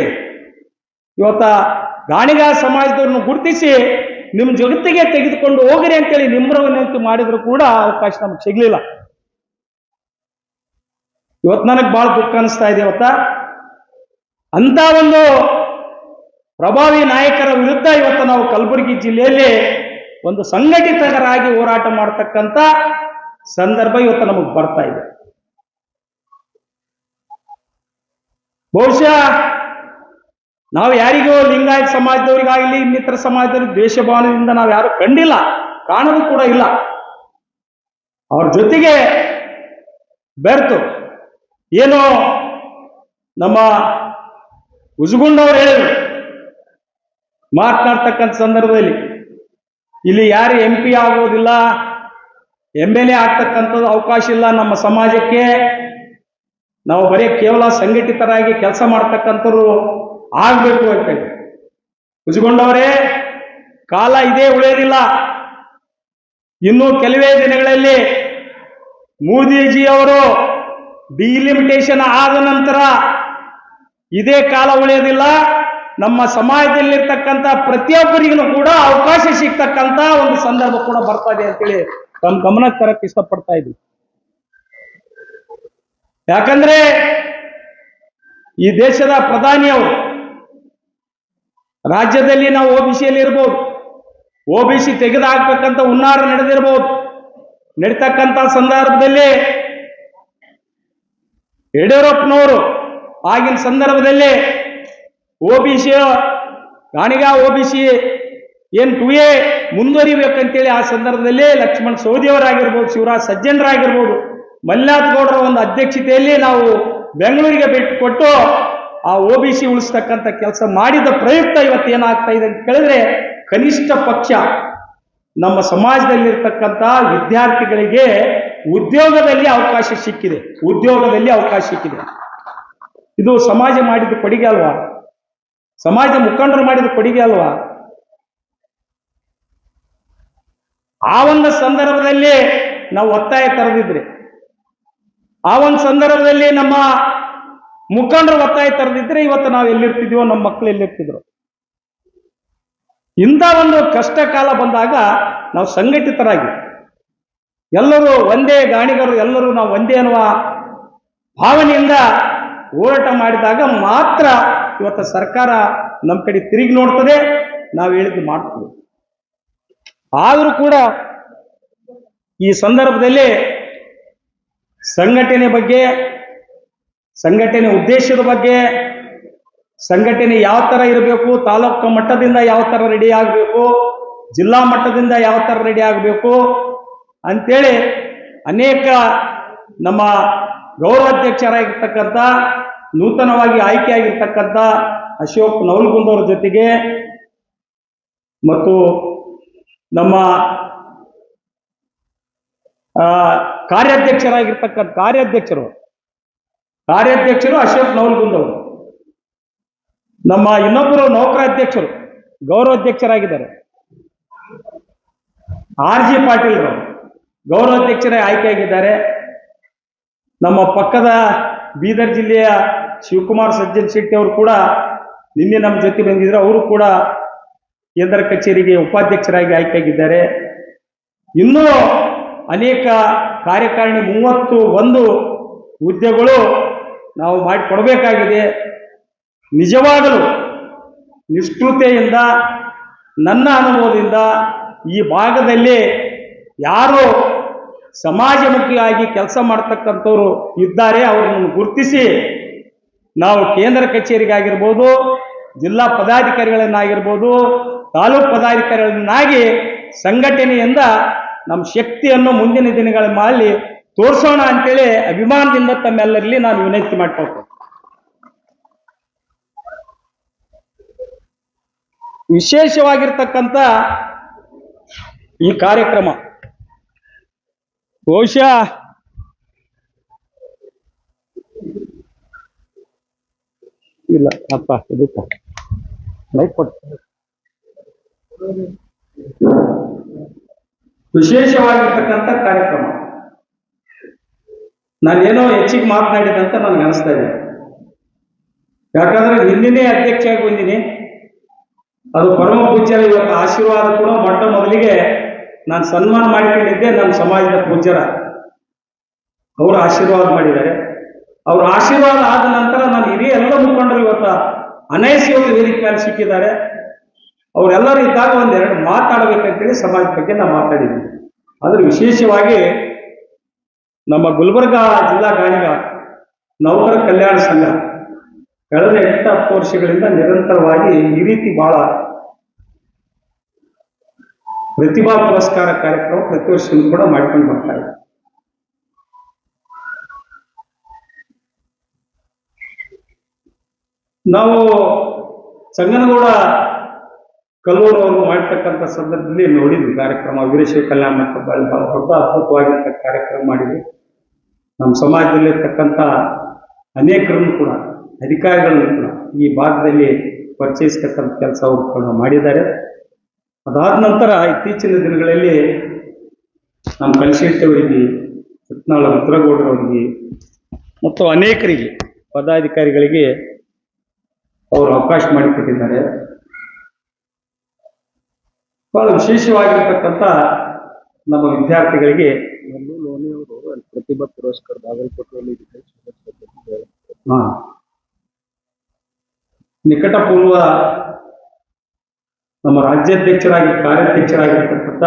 ಇವತ್ತ ಗಾಣಿಗ ಸಮಾಜದವ್ರನ್ನು ಗುರುತಿಸಿ ನಿಮ್ಮ ಜಗತ್ತಿಗೆ ತೆಗೆದುಕೊಂಡು ಹೋಗ್ರಿ ಅಂತೇಳಿ ನಿಮ್ರ ವಿನಂತಿ ಮಾಡಿದ್ರು ಕೂಡ ಅವಕಾಶ ನಮ್ಗೆ ಸಿಗ್ಲಿಲ್ಲ. ಇವತ್ತು ನನಗೆ ಬಹಳ ದುಃಖ ಅನಿಸ್ತಾ ಇದೆ. ಇವತ್ತ ಅಂತ ಒಂದು ಪ್ರಭಾವಿ ನಾಯಕರ ವಿರುದ್ಧ ಇವತ್ತು ನಾವು ಕಲಬುರಗಿ ಜಿಲ್ಲೆಯಲ್ಲಿ ಒಂದು ಸಂಘಟಿತರಾಗಿ ಹೋರಾಟ ಮಾಡತಕ್ಕಂಥ ಸಂದರ್ಭ ಇವತ್ತು ನಮಗೆ ಬರ್ತಾ ಇದೆ. ಬಹುಶಃ ನಾವು ಯಾರಿಗೂ ಲಿಂಗಾಯತ ಸಮಾಜದವರಿಗಾಗಲಿ ಇನ್ನಿತರ ಸಮಾಜದವ್ರಿಗೆ ದ್ವೇಷ ಭಾವನೆಯಿಂದ ನಾವು ಯಾರು ಕಂಡಿಲ್ಲ, ಕಾಣೋದು ಕೂಡ ಇಲ್ಲ. ಅವ್ರ ಜೊತೆಗೆ ಬೆರ್ತು ಏನೋ ನಮ್ಮ ಉಜುಗುಂಡವ್ರು ಹೇಳಿದ್ರು ಮಾತನಾಡ್ತಕ್ಕಂಥ ಸಂದರ್ಭದಲ್ಲಿ, ಇಲ್ಲಿ ಯಾರು MP ಆಗೋದಿಲ್ಲ, MLA ಆಗ್ತಕ್ಕಂಥದ್ದು ಅವಕಾಶ ಇಲ್ಲ ನಮ್ಮ ಸಮಾಜಕ್ಕೆ, ನಾವು ಬರೀ ಕೇವಲ ಸಂಘಟಿತರಾಗಿ ಕೆಲಸ ಮಾಡ್ತಕ್ಕಂಥವ್ರು ಆಗ್ಬೇಕು ಅಂತೇಳಿ. ಉಜುಗೊಂಡವರೇ, ಕಾಲ ಇದೇ ಉಳಿಯೋದಿಲ್ಲ. ಇನ್ನು ಕೆಲವೇ ದಿನಗಳಲ್ಲಿ ಮೋದಿಜಿ ಅವರು ಡಿಲಿಮಿಟೇಷನ್ ಆದ ನಂತರ ಇದೇ ಕಾಲ ಉಳಿಯೋದಿಲ್ಲ. ನಮ್ಮ ಸಮಾಜದಲ್ಲಿರ್ತಕ್ಕಂಥ ಪ್ರತಿಯೊಬ್ಬರಿಗೂ ಕೂಡ ಅವಕಾಶ ಸಿಗ್ತಕ್ಕಂಥ ಒಂದು ಸಂದರ್ಭ ಕೂಡ ಬರ್ತಾ ಇದೆ ಅಂತೇಳಿ ತಮ್ಮ ಗಮನಕ್ಕೆ ತರಕ್ಕೆ ಇಷ್ಟಪಡ್ತಾ ಇದ್ವಿ. ಯಾಕಂದ್ರೆ ಈ ದೇಶದ ಪ್ರಧಾನಿಯವರು ರಾಜ್ಯದಲ್ಲಿ ನಾವು OBCಯಲ್ಲಿ ಇರ್ಬೋದು, OBC ತೆಗೆದು ಹಾಕ್ಬೇಕಂತ ಹುನ್ನಾರ ನಡೆದಿರ್ಬೋದು. ನಡೀತಕ್ಕಂಥ ಸಂದರ್ಭದಲ್ಲಿ ಯಡಿಯೂರಪ್ಪನವರು ಆಗಿನ ಸಂದರ್ಭದಲ್ಲಿ OBC ಗಾಣಿಗ OBC ಏನ್ 2A ಮುಂದುವರಿಬೇಕಂತೇಳಿ ಆ ಸಂದರ್ಭದಲ್ಲಿ ಲಕ್ಷ್ಮಣ ಸವದಿಯವರಾಗಿರ್ಬೋದು, ಶಿವರಾಜ್ ಸಜ್ಜನರಾಗಿರ್ಬೋದು, ಮಲ್ಲಿನಾಥ್ ಗೌಡರ ಒಂದು ಅಧ್ಯಕ್ಷತೆಯಲ್ಲಿ ನಾವು ಬೆಂಗಳೂರಿಗೆ ಭೇಟಿ ಕೊಟ್ಟು ಆ OBC ಉಳಿಸ್ತಕ್ಕಂಥ ಕೆಲಸ ಮಾಡಿದ ಪ್ರಯುಕ್ತ ಇವತ್ತು ಏನಾಗ್ತಾ ಇದೆ ಅಂತ ಕೇಳಿದ್ರೆ, ಕನಿಷ್ಠ ಪಕ್ಷ ನಮ್ಮ ಸಮಾಜದಲ್ಲಿರ್ತಕ್ಕಂಥ ವಿದ್ಯಾರ್ಥಿಗಳಿಗೆ ಉದ್ಯೋಗದಲ್ಲಿ ಅವಕಾಶ ಸಿಕ್ಕಿದೆ. ಇದು ಸಮಾಜ ಮಾಡಿದ ಕೊಡುಗೆ ಅಲ್ವಾ? ಸಮಾಜದ ಮುಖಂಡರು ಮಾಡಿದ ಕೊಡುಗೆ ಅಲ್ವಾ? ಆ ಒಂದು ಸಂದರ್ಭದಲ್ಲಿ ನಾವು ಒತ್ತಾಯ ತರದಿದ್ರೆ, ಆ ಒಂದು ಸಂದರ್ಭದಲ್ಲಿ ನಮ್ಮ ಮುಖಂಡರು ಒತ್ತಾಯ ತರದಿದ್ರೆ ಇವತ್ತು ನಾವು ಎಲ್ಲಿರ್ತಿದ್ವೋ, ನಮ್ಮ ಮಕ್ಕಳು ಎಲ್ಲಿರ್ತಿದ್ರು. ಇಂಥ ಒಂದು ಕಷ್ಟ ಕಾಲ ಬಂದಾಗ ನಾವು ಸಂಘಟಿತರಾಗಿ ಎಲ್ಲರೂ ಒಂದೇ ಗಾಣಿಗರು, ಎಲ್ಲರೂ ನಾವು ಒಂದೇ ಅನ್ನುವ ಭಾವನೆಯಿಂದ ಹೋರಾಟ ಮಾಡಿದಾಗ ಮಾತ್ರ ಇವತ್ತು ಸರ್ಕಾರ ನಮ್ಮ ಕಡೆ ತಿರುಗಿ ನೋಡ್ತದೆ, ನಾವು ಹೇಳಿದ್ದು ಮಾಡ್ತದೆ. ಆದರೂ ಕೂಡ ಈ ಸಂದರ್ಭದಲ್ಲಿ ಸಂಘಟನೆ ಬಗ್ಗೆ, ಸಂಘಟನೆ ಉದ್ದೇಶದ ಬಗ್ಗೆ, ಸಂಘಟನೆ ಯಾವ ಥರ ಇರಬೇಕು, ತಾಲೂಕು ಮಟ್ಟದಿಂದ ಯಾವ ಥರ ರೆಡಿ ಆಗಬೇಕು, ಜಿಲ್ಲಾ ಮಟ್ಟದಿಂದ ಯಾವ ಥರ ರೆಡಿ ಆಗಬೇಕು ಅಂತೇಳಿ ಅನೇಕ ನಮ್ಮ ಗೌರವಾಧ್ಯಕ್ಷರಾಗಿರ್ತಕ್ಕಂಥ ನೂತನವಾಗಿ ಆಯ್ಕೆಯಾಗಿರ್ತಕ್ಕಂಥ ಅಶೋಕ್ ನವಲಗುಂದವರ ಜೊತೆಗೆ ಮತ್ತು ನಮ್ಮ ಕಾರ್ಯಾಧ್ಯಕ್ಷರು ಅಶೋಕ್ ನವಲಗುಂದವರು, ನಮ್ಮ ಇನ್ನೊಬ್ಬರು ನೌಕರಾಧ್ಯಕ್ಷರು ಗೌರವಾಧ್ಯಕ್ಷರಾಗಿದ್ದಾರೆ RG ಪಾಟೀಲ್ರು ಗೌರವಾಧ್ಯಕ್ಷರೇ ಆಯ್ಕೆಯಾಗಿದ್ದಾರೆ. ನಮ್ಮ ಪಕ್ಕದ ಬೀದರ್ ಜಿಲ್ಲೆಯ ಶಿವಕುಮಾರ್ ಸಜ್ಜನ್ ಶೆಟ್ಟಿ ಅವರು ಕೂಡ ನಿನ್ನೆ ನಮ್ಮ ಜೊತೆ ಬಂದಿದ್ರು. ಅವರು ಕೂಡ ಕೇಂದ್ರ ಕಚೇರಿಗೆ ಉಪಾಧ್ಯಕ್ಷರಾಗಿ ಆಯ್ಕೆಯಾಗಿದ್ದಾರೆ. ಇನ್ನೂ ಅನೇಕ ಕಾರ್ಯಕಾರಿಣಿ 31 ಹುದ್ದೆಗಳು ನಾವು ಮಾಡಿಕೊಡಬೇಕಾಗಿದೆ. ನಿಜವಾಗಲೂ ನಿಷ್ಠುರತೆಯಿಂದ, ನನ್ನ ಅನುಭವದಿಂದ ಈ ಭಾಗದಲ್ಲಿ ಯಾರು ಸಮಾಜಮುಖಿಯಾಗಿ ಕೆಲಸ ಮಾಡ್ತಕ್ಕಂಥವ್ರು ಇದ್ದಾರೆ, ಅವರನ್ನು ಗುರುತಿಸಿ ನಾವು ಕೇಂದ್ರ ಕಚೇರಿಗಾಗಿರ್ಬೋದು, ಜಿಲ್ಲಾ ಪದಾಧಿಕಾರಿಗಳನ್ನಾಗಿರ್ಬೋದು, ತಾಲೂಕು ಪದಾಧಿಕಾರಿಗಳನ್ನಾಗಿ ಸಂಘಟನೆಯಿಂದ ನಮ್ಮ ಶಕ್ತಿಯನ್ನು ಮುಂದಿನ ದಿನಗಳ ಮಾಡಿ ತೋರಿಸೋಣ ಅಂತೇಳಿ ಅಭಿಮಾನದಿಂದ ತಮ್ಮೆಲ್ಲರಲ್ಲಿ ನಾನು ವಿನಂತಿ ಮಾಡ್ಕೊಳ್ತೇನೆ. ವಿಶೇಷವಾಗಿರ್ತಕ್ಕಂಥ ಈ ಕಾರ್ಯಕ್ರಮ ಬಹುಶಃ ಇಲ್ಲ ಅಪ್ಪ ಇದಕ್ಕ ಲೈಟ್ ಕೊಟ್ಟು ವಿಶೇಷವಾಗಿರ್ತಕ್ಕಂಥ ಕಾರ್ಯಕ್ರಮ. ನಾನೇನೋ ಹೆಚ್ಚಿಗೆ ಮಾತನಾಡಿದಂತ ನನಗೆ ಅನಿಸ್ತಾ ಇದೆ. ಯಾಕಂದ್ರೆ ನಿನ್ನೆ ಅಧ್ಯಕ್ಷ ಆಗಿ ಬಂದೀನಿ. ಅದು ಪರಮ ಪೂಜ್ಯರ ಇವತ್ತು ಆಶೀರ್ವಾದ ಕೂಡ ಮೊಟ್ಟ ಮೊದಲಿಗೆ ನಾನು ಸನ್ಮಾನ ಮಾಡಿಕೊಂಡಿದ್ದೆ ನಮ್ಮ ಸಮಾಜದ ಪೂಜ್ಯರ. ಅವರು ಆಶೀರ್ವಾದ ಮಾಡಿದ್ದಾರೆ. ಅವ್ರ ಆಶೀರ್ವಾದ ಆದ ನಂತರ ನಾನು ಹಿರಿಯ ಎಲ್ಲ ಮುಖಂಡರು ಇವತ್ತು ಅನೈಸಿಕ ವೇದಿಕೆ ಮೇಲೆ ಸಿಕ್ಕಿದ್ದಾರೆ. ಅವರೆಲ್ಲರೂ ಇದ್ದಾಗ ಒಂದೆರಡು ಮಾತಾಡಬೇಕಂತೇಳಿ ಸಮಾಜದ ಬಗ್ಗೆ ನಾವು ಮಾತಾಡಿದ್ವಿ. ಆದ್ರೆ ವಿಶೇಷವಾಗಿ ನಮ್ಮ ಗುಲ್ಬರ್ಗ ಜಿಲ್ಲಾ ಗಾಣಿಗ ನೌಕರ ಕಲ್ಯಾಣ ಸಂಘ ಕಳೆದ 8-10 ವರ್ಷಗಳಿಂದ ನಿರಂತರವಾಗಿ ಈ ರೀತಿ ಬಹಳ ಪ್ರತಿಭಾ ಪುರಸ್ಕಾರ ಕಾರ್ಯಕ್ರಮ ಪ್ರತಿ ವರ್ಷವೂ ಕೂಡ ಮಾಡ್ಕೊಂಡು ಬರ್ತಾ ಇದೆ. ನಾವು ಸಂಗನಗೌಡ ಕಲ್ಲೂರು ಅವರು ಮಾಡ್ತಕ್ಕಂಥ ಸಂದರ್ಭದಲ್ಲಿ ನೋಡಿದ್ವಿ ಕಾರ್ಯಕ್ರಮ. ವೀರಶೈವ ಕಲ್ಯಾಣ ಮಂಟಪ ಬಹಳ ದೊಡ್ಡ ಅದ್ಭುತವಾಗಿರ್ತಕ್ಕ ಕಾರ್ಯಕ್ರಮ ಮಾಡಿದ್ವಿ. ನಮ್ಮ ಸಮಾಜದಲ್ಲಿರ್ತಕ್ಕಂಥ ಅನೇಕರನ್ನು ಕೂಡ, ಅಧಿಕಾರಿಗಳನ್ನು ಕೂಡ ಈ ಭಾಗದಲ್ಲಿ ಪರಿಚಯಿಸ್ತಕ್ಕಂಥ ಕೆಲಸ ಅವರು ಕೂಡ ಮಾಡಿದ್ದಾರೆ. ಅದಾದ ನಂತರ ಇತ್ತೀಚಿನ ದಿನಗಳಲ್ಲಿ ನಮ್ಮ ಕಲಿಶೆಟ್ಟಿ ಅವರಿಗೆ, ಯತ್ನಾಳ ರುದ್ರಗೌಡರವರಿಗೆ ಮತ್ತು ಅನೇಕರಿಗೆ ಪದಾಧಿಕಾರಿಗಳಿಗೆ ಅವರು ಅವಕಾಶ ಮಾಡಿಕೊಟ್ಟಿದ್ದಾರೆ. ಬಹಳ ವಿಶೇಷವಾಗಿರ್ತಕ್ಕಂಥ ನಮ್ಮ ವಿದ್ಯಾರ್ಥಿಗಳಿಗೆ ಪ್ರತಿಭಾ ಪುರಸ್ಕಾರ ಬಾಗಲಕೋಟೆಯಲ್ಲಿ ನಿಕಟ ಪೂರ್ವ ನಮ್ಮ ರಾಜ್ಯಾಧ್ಯಕ್ಷರಾಗಿ ಕಾರ್ಯಾಧ್ಯಕ್ಷರಾಗಿರ್ತಕ್ಕಂಥ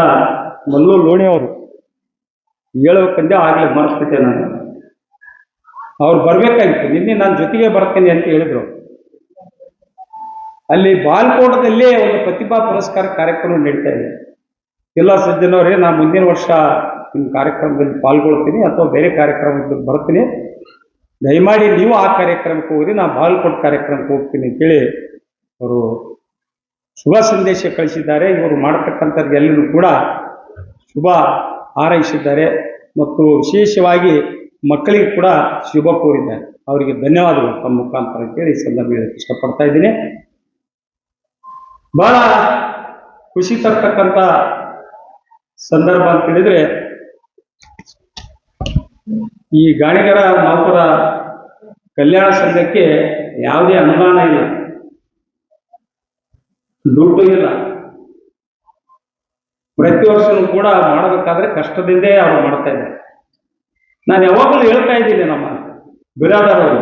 ಮಲ್ಲು ಲೋಣಿ ಅವರು ಹೇಳಬೇಕಂದ್ರೆ ಆಗ್ಲೇ ಮರೆಸ್ಬಿಟ್ಟೆ ನಾನು. ಅವ್ರು ಬರ್ಬೇಕಾಗಿತ್ತು, ನಿನ್ನೆ ನಾನು ಜೊತೆಗೆ ಬರ್ತೇನೆ ಅಂತ ಹೇಳಿದ್ರು. ಅಲ್ಲಿ ಬಾಲ್ಕೋಟದಲ್ಲಿ ಒಂದು ಪ್ರತಿಭಾ ಪುರಸ್ಕಾರ ಕಾರ್ಯಕ್ರಮ ನಡೀತಾ ಇದೆ. ಎಲ್ಲ ಸಜ್ಜನವರೇ, ನಾನು ಮುಂದಿನ ವರ್ಷ ನಿಮ್ಮ ಕಾರ್ಯಕ್ರಮದಲ್ಲಿ ಪಾಲ್ಗೊಳ್ತೀನಿ ಅಥವಾ ಬೇರೆ ಕಾರ್ಯಕ್ರಮದಲ್ಲಿ ಬರ್ತೀನಿ, ದಯಮಾಡಿ ನೀವು ಆ ಕಾರ್ಯಕ್ರಮಕ್ಕೆ ಹೋಗ್ರಿ, ನಾನು ಬಾಲ್ಕೋಟ್ ಕಾರ್ಯಕ್ರಮಕ್ಕೆ ಹೋಗ್ತೀನಿ ಅಂತೇಳಿ ಅವರು ಶುಭ ಸಂದೇಶ ಕಳಿಸಿದ್ದಾರೆ. ಇವರು ಮಾಡತಕ್ಕಂಥದ್ದು ಎಲ್ಲರೂ ಕೂಡ ಶುಭ ಹಾರೈಸಿದ್ದಾರೆ ಮತ್ತು ವಿಶೇಷವಾಗಿ ಮಕ್ಕಳಿಗೆ ಕೂಡ ಶುಭ ಕೋರಿದ್ದಾರೆ. ಅವರಿಗೆ ಧನ್ಯವಾದಗಳು ತಮ್ಮ ಮುಖಾಂತರ ಅಂತೇಳಿ ಈ ಸಂದರ್ಭ ಹೇಳಕ್ಕೆ ಇಷ್ಟಪಡ್ತಾ ಇದ್ದೀನಿ. ಬಹಳ ಖುಷಿ ತರ್ತಕ್ಕಂಥ ಸಂದರ್ಭ ಅಂತ ಹೇಳಿದ್ರೆ, ಈ ಗಾಣಿಗರ ನೌಕರ ಕಲ್ಯಾಣ ಸಂಘಕ್ಕೆ ಯಾವುದೇ ಅನುದಾನ ಇಲ್ಲ, ದುಡ್ಡು ಇಲ್ಲ. ಪ್ರತಿ ವರ್ಷವೂ ಕೂಡ ಮಾಡಬೇಕಾದ್ರೆ ಕಷ್ಟದಿಂದೇ ಅವರು ಮಾಡ್ತಾ ಇದ್ದಾರೆ. ನಾನು ಯಾವಾಗಲೂ ಹೇಳ್ತಾ ಇದ್ದೀನಿ ನಮ್ಮ ಬಿರಾದರವರು,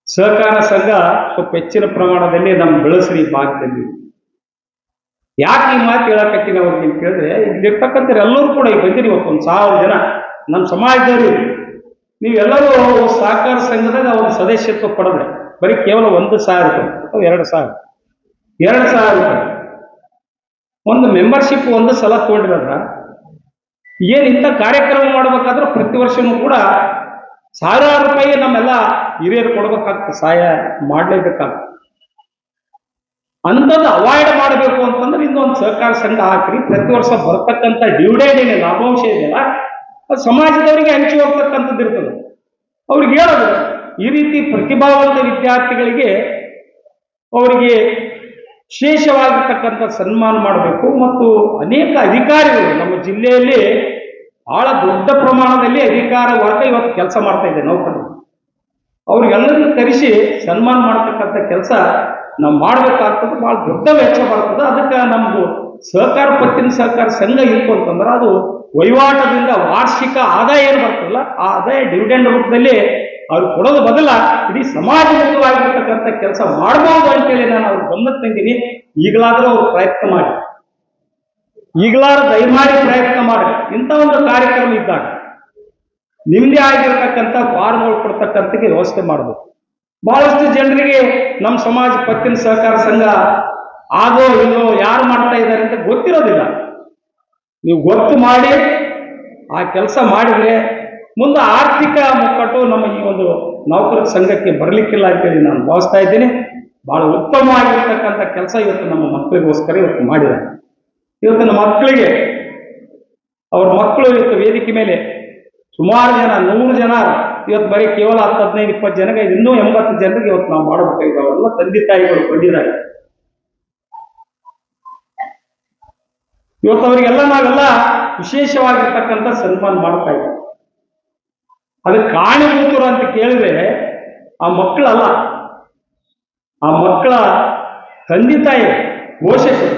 ಸಹಕಾರ ಸಂಘ ಸ್ವಲ್ಪ ಹೆಚ್ಚಿನ ಪ್ರಮಾಣದಲ್ಲಿ ನಮ್ಮ ಬೆಳಸರಿ ಭಾಗದಲ್ಲಿ. ಯಾಕೆ ಈ ಮಾತು ಹೇಳಕತ್ತೀನಿ ಅವ್ರಿಗೆ ಅಂತ ಕೇಳಿದ್ರೆ, ಇಲ್ಲಿರ್ತಕ್ಕಂಥ ಎಲ್ಲರೂ ಕೂಡ ಈಗ ಬಂದಿರಿ, ಇವತ್ತು 1000 ಜನ ನಮ್ಮ ಸಮಾಜದವರು. ನೀವೆಲ್ಲರೂ ಸಹಕಾರ ಸಂಘದಾಗ ಒಂದು ಸದಸ್ಯತ್ವ ಪಡೆದ್ರೆ ಬರೀ ಕೇವಲ 1,000 ರೂಪಾಯಿ ಅಥವಾ 2,000 ರೂಪಾಯಿ ಒಂದು ಮೆಂಬರ್ಶಿಪ್ ಒಂದು ಸಲ ತಗೊಂಡಿರೋದ್ರ ಏನು ಇಂಥ ಕಾರ್ಯಕ್ರಮ ಮಾಡಬೇಕಾದ್ರೆ ಪ್ರತಿ ವರ್ಷವೂ ಕೂಡ 1000 ರೂಪಾಯಿ ನಮ್ಮೆಲ್ಲ ಹಿರಿಯರು ಕೊಡ್ಬೇಕಾಗ್ತದೆ, ಸಹಾಯ ಮಾಡಲೇಬೇಕಾಗ್ತದೆ. ಅಂಥದ್ದು ಅವಾಯ್ಡ್ ಮಾಡಬೇಕು ಅಂತಂದ್ರೆ ಇನ್ನೊಂದು ಸಹಕಾರ ಸಂಘ ಹಾಕ್ರಿ. ಪ್ರತಿ ವರ್ಷ ಬರ್ತಕ್ಕಂಥ ಡಿವಿಡೆಂಡ್ ಏನಿಲ್ಲ, ಲಾಭಾಂಶ ಇದೆಯಲ್ಲ, ಅದು ಸಮಾಜದವರಿಗೆ ಹಂಚಿ ಹೋಗ್ತಕ್ಕಂಥದ್ದು ಇರ್ತದೆ. ಅವ್ರಿಗೆ ಹೇಳೋದು, ಈ ರೀತಿ ಪ್ರತಿಭಾವಂತ ವಿದ್ಯಾರ್ಥಿಗಳಿಗೆ ಅವರಿಗೆ ವಿಶೇಷವಾಗಿರ್ತಕ್ಕಂಥ ಸನ್ಮಾನ ಮಾಡಬೇಕು. ಮತ್ತು ಅನೇಕ ಅಧಿಕಾರಿಗಳು ನಮ್ಮ ಜಿಲ್ಲೆಯಲ್ಲಿ ಬಹಳ ದೊಡ್ಡ ಪ್ರಮಾಣದಲ್ಲಿ ಅಧಿಕಾರ ವರ್ಗ ಇವತ್ತು ಕೆಲಸ ಮಾಡ್ತಾ ಇದೆ, ನೌಕರರು. ಅವ್ರಿಗೆಲ್ಲರಿಗೂ ಕರೆಸಿ ಸನ್ಮಾನ ಮಾಡತಕ್ಕಂಥ ಕೆಲಸ ನಾವು ಮಾಡಬೇಕಾಗ್ತದೆ. ಭಾಳ ದೊಡ್ಡ ವೆಚ್ಚ ಬರ್ತದೆ. ಅದಕ್ಕೆ ನಮ್ದು ಸಹಕಾರ ಪತ್ತಿನ ಸಹಕಾರ ಸಂಘ ಇತ್ತು ಅಂತಂದ್ರೆ ಅದು ವಹಿವಾಟದಿಂದ ವಾರ್ಷಿಕ ಆದಾಯ ಏನು ಬರ್ತದಲ್ಲ, ಆ ಆದಾಯ ಡಿವಿಡೆಂಡ್ ರೂಪದಲ್ಲಿ ಅವ್ರು ಕೊಡೋದು ಬದಲ ಇಡೀ ಸಮಾಜಮುಖವಾಗಿರ್ತಕ್ಕಂಥ ಕೆಲಸ ಮಾಡಬಹುದು ಅಂತೇಳಿ ನಾನು ಅವ್ರು ಗಮನಕ್ಕೆ ತಂದೀನಿ. ಈಗಲಾದರೂ ಅವ್ರು ಪ್ರಯತ್ನ ಮಾಡಿ, ಈಗಲಾದ್ರೂ ದಯಮಾಡಿ ಪ್ರಯತ್ನ ಮಾಡಿ. ಇಂಥ ಒಂದು ಕಾರ್ಯಕ್ರಮ ಇದ್ದಾಗ ನಿಮ್ಮದೇ ಆಗಿರ್ತಕ್ಕಂಥ ಫಾರ್ಮ್ಗಳು ಕೊಡ್ತಕ್ಕಂಥ ವ್ಯವಸ್ಥೆ ಮಾಡಬೇಕು. ಬಹಳಷ್ಟು ಜನರಿಗೆ ನಮ್ಮ ಸಮಾಜ ಪತ್ತಿನ ಸಹಕಾರ ಸಂಘ ಆಗೋ ಇಲ್ಲೋ ಯಾರು ಮಾಡ್ತಾ ಇದ್ದಾರೆ ಅಂತ ಗೊತ್ತಿರೋದಿಲ್ಲ. ನೀವು ಗೊತ್ತು ಮಾಡಿ ಆ ಕೆಲಸ ಮಾಡಿದರೆ ಮುಂದೆ ಆರ್ಥಿಕ ಮುಕ್ಕಟ್ಟು ನಮ್ಮ ಈ ಒಂದು ನೌಕರರ ಸಂಘಕ್ಕೆ ಬರಲಿಕ್ಕಿಲ್ಲ ಅಂತೇಳಿ ನಾನು ಭಾವಿಸ್ತಾ ಇದ್ದೀನಿ. ಬಹಳ ಉತ್ತಮವಾಗಿರ್ತಕ್ಕಂಥ ಕೆಲಸ ಇವತ್ತು ನಮ್ಮ ಮಕ್ಕಳಿಗೋಸ್ಕರ ಇವತ್ತು ಮಾಡಿದ್ದಾರೆ. ಇವತ್ತು ನಮ್ಮ ಮಕ್ಕಳಿಗೆ ಅವ್ರ ಮಕ್ಕಳು ಇವತ್ತು ವೇದಿಕೆ ಮೇಲೆ ಸುಮಾರು ಜನ 100 ಜನ ಇವತ್ತು ಬರೀ ಕೇವಲ 10, 15, 20 ಜನಕ್ಕೆ ಇನ್ನೂ 80 ಜನರಿಗೆ ಇವತ್ತು ನಾವು ಮಾಡಬೇಕಾಗಿದೆ. ಅವೆಲ್ಲ ತಂದೆ ತಾಯಿಗಳು ಬಂದಿದ್ದಾರೆ. ಇವತ್ತು ಅವರಿಗೆಲ್ಲ ನಾವೆಲ್ಲ ವಿಶೇಷವಾಗಿರ್ತಕ್ಕಂಥ ಸನ್ಮಾನ ಮಾಡ್ತಾ ಇದ್ದೀವಿ. ಅದಕ್ಕೆ ಕಾರಣೀಭೂತರು ಅಂತ ಕೇಳಿದ್ರೆ ಆ ಮಕ್ಕಳಲ್ಲ, ಆ ಮಕ್ಕಳ ತಂದೆ ತಾಯಿ, ಪೋಷಕರು.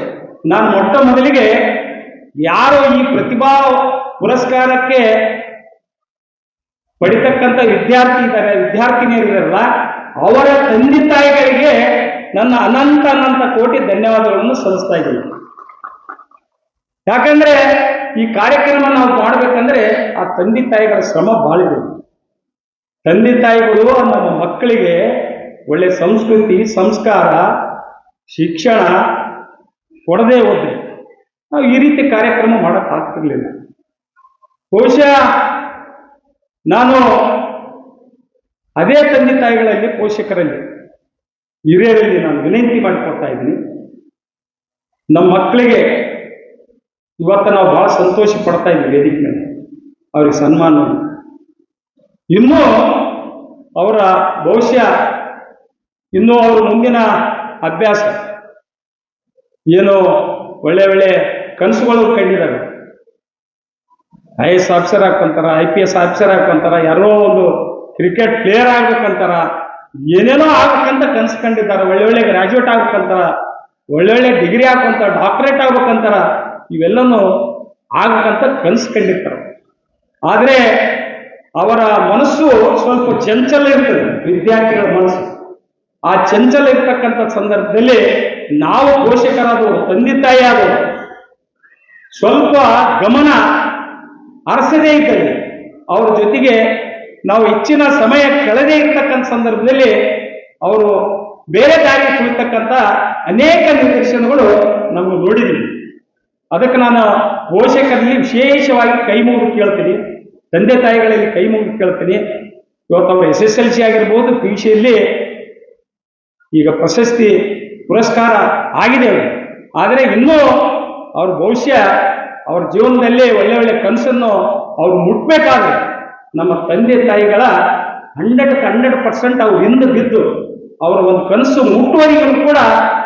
ನಾನು ಮೊಟ್ಟ ಮೊದಲಿಗೆ ಯಾರು ಈ ಪ್ರತಿಭಾ ಪುರಸ್ಕಾರಕ್ಕೆ ಪಡಿತಕ್ಕಂಥ ವಿದ್ಯಾರ್ಥಿನಿಯರಿರಲ್ಲ ಅವರ ತಂದೆ ತಾಯಿಗಳಿಗೆ ನನ್ನ ಅನಂತ ಕೋಟಿ ಧನ್ಯವಾದಗಳನ್ನು ಸಲ್ಲಿಸ್ತಾ ಇದ್ದೀನಿ. ಯಾಕಂದ್ರೆ ಈ ಕಾರ್ಯಕ್ರಮ ನಾವು ಮಾಡಬೇಕಂದ್ರೆ ಆ ತಂದೆ ತಾಯಿಗಳ ಶ್ರಮ ಬಾಳಿದೆ. ತಂದೆ ತಾಯಿಗಳು ನಮ್ಮ ಮಕ್ಕಳಿಗೆ ಒಳ್ಳೆ ಸಂಸ್ಕೃತಿ, ಸಂಸ್ಕಾರ, ಶಿಕ್ಷಣ ಕೊಡದೇ ಹೋದ್ರೆ ನಾವು ಈ ರೀತಿ ಕಾರ್ಯಕ್ರಮ ಮಾಡೋಕ್ಕಾಗ್ತಿರ್ಲಿಲ್ಲ. ಬಹುಶಃ ನಾನು ಅದೇ ತಂದೆ ತಾಯಿಗಳಲ್ಲಿ, ಪೋಷಕರಲ್ಲಿ, ಹಿರಿಯರಲ್ಲಿ ನಾನು ವಿನಂತಿ ಮಾಡಿಕೊಡ್ತಾ ಇದ್ದೀನಿ, ನಮ್ಮ ಮಕ್ಕಳಿಗೆ ಇವತ್ತು ನಾವು ಬಹಳ ಸಂತೋಷ ಪಡ್ತಾ ಇದ್ದೀವಿ ವೇದಿಕೆ ಮೇಲೆ ಅವ್ರಿಗೆ ಸನ್ಮಾನ. ಇನ್ನೂ ಅವರ ಭವಿಷ್ಯ, ಇನ್ನೂ ಅವರ ಮುಂದಿನ ಅಭ್ಯಾಸ ಏನೋ ಒಳ್ಳೆ ಒಳ್ಳೆ ಕನಸುಗಳು ಕಂಡಿದ್ದಾರೆ. IAS ಆಫೀಸರ್ ಹಾಕೊಂತಾರ, IPS ಆಫೀಸರ್ ಹಾಕೊಂತಾರ, ಯಾರೋ ಒಂದು ಕ್ರಿಕೆಟ್ ಪ್ಲೇಯರ್ ಆಗ್ಬೇಕಂತಾರ, ಏನೇನೋ ಆಗ್ಬೇಕಂತ ಕನಸು ಕಂಡಿದ್ದಾರೆ. ಒಳ್ಳೊಳ್ಳೆ ಗ್ರಾಜ್ಯುಯೇಟ್ ಆಗ್ಬೇಕಂತಾರ, ಒಳ್ಳೊಳ್ಳೆ ಡಿಗ್ರಿ ಹಾಕೊಂತಾರ, ಡಾಕ್ಟರೇಟ್ ಆಗ್ಬೇಕಂತಾರ, ಇವೆಲ್ಲನೂ ಆಗ್ಬೇಕಂತ ಕನಸು ಕಂಡಿರ್ತಾರೆ. ಆದರೆ ಅವರ ಮನಸ್ಸು ಸ್ವಲ್ಪ ಚಂಚಲ ಇರ್ತದೆ, ವಿದ್ಯಾರ್ಥಿಗಳ ಮನಸ್ಸು. ಆ ಚಂಚಲ ಇರ್ತಕ್ಕಂಥ ಸಂದರ್ಭದಲ್ಲಿ ನಾವು ಪೋಷಕರಾದವರು, ತಂದೆ ತಾಯಿ ಆದವರು ಸ್ವಲ್ಪ ಗಮನ ಹರಿಸದೇ ಇದ್ದರೆ, ಅವ್ರ ಜೊತೆಗೆ ನಾವು ಹೆಚ್ಚಿನ ಸಮಯ ಕಳೆದೇ ಇರ್ತಕ್ಕಂಥ ಸಂದರ್ಭದಲ್ಲಿ ಅವರು ಬೇರೆ ದಾರಿ ತುಳಿತಕ್ಕಂಥ ಅನೇಕ ನಿದರ್ಶನಗಳು ನಾವು ನೋಡಿದ್ದೀವಿ. ಅದಕ್ಕೆ ನಾನು ಪೋಷಕರಲ್ಲಿ ವಿಶೇಷವಾಗಿ ಕೈ ಮುಗಿದು ಕೇಳ್ತೀನಿ, ತಂದೆ ತಾಯಿಗಳಲ್ಲಿ ಕೈ ಮುಗಿದು ಕೇಳ್ತೀನಿ. ಇವತ್ತು ಅವರು SSLC ಆಗಿರ್ಬೋದು, PUCಯಲ್ಲಿ ಈಗ ಪ್ರಶಸ್ತಿ ಪುರಸ್ಕಾರ ಆಗಿದೆ ಅವರು. ಆದರೆ ಇನ್ನೂ ಅವ್ರ ಭವಿಷ್ಯ, ಅವ್ರ ಜೀವನದಲ್ಲಿ ಒಳ್ಳೆ ಒಳ್ಳೆ ಕನಸನ್ನು ಅವ್ರು ಮುಟ್ಬೇಕಾದ್ರೆ ನಮ್ಮ ತಂದೆ ತಾಯಿಗಳ 100% ಅವ್ರು ಹಿಂದೆ ಬಿದ್ದು ಅವರ ಒಂದು ಕನಸು ಮುಟ್ಟುವವರೆಗೂ ಕೂಡ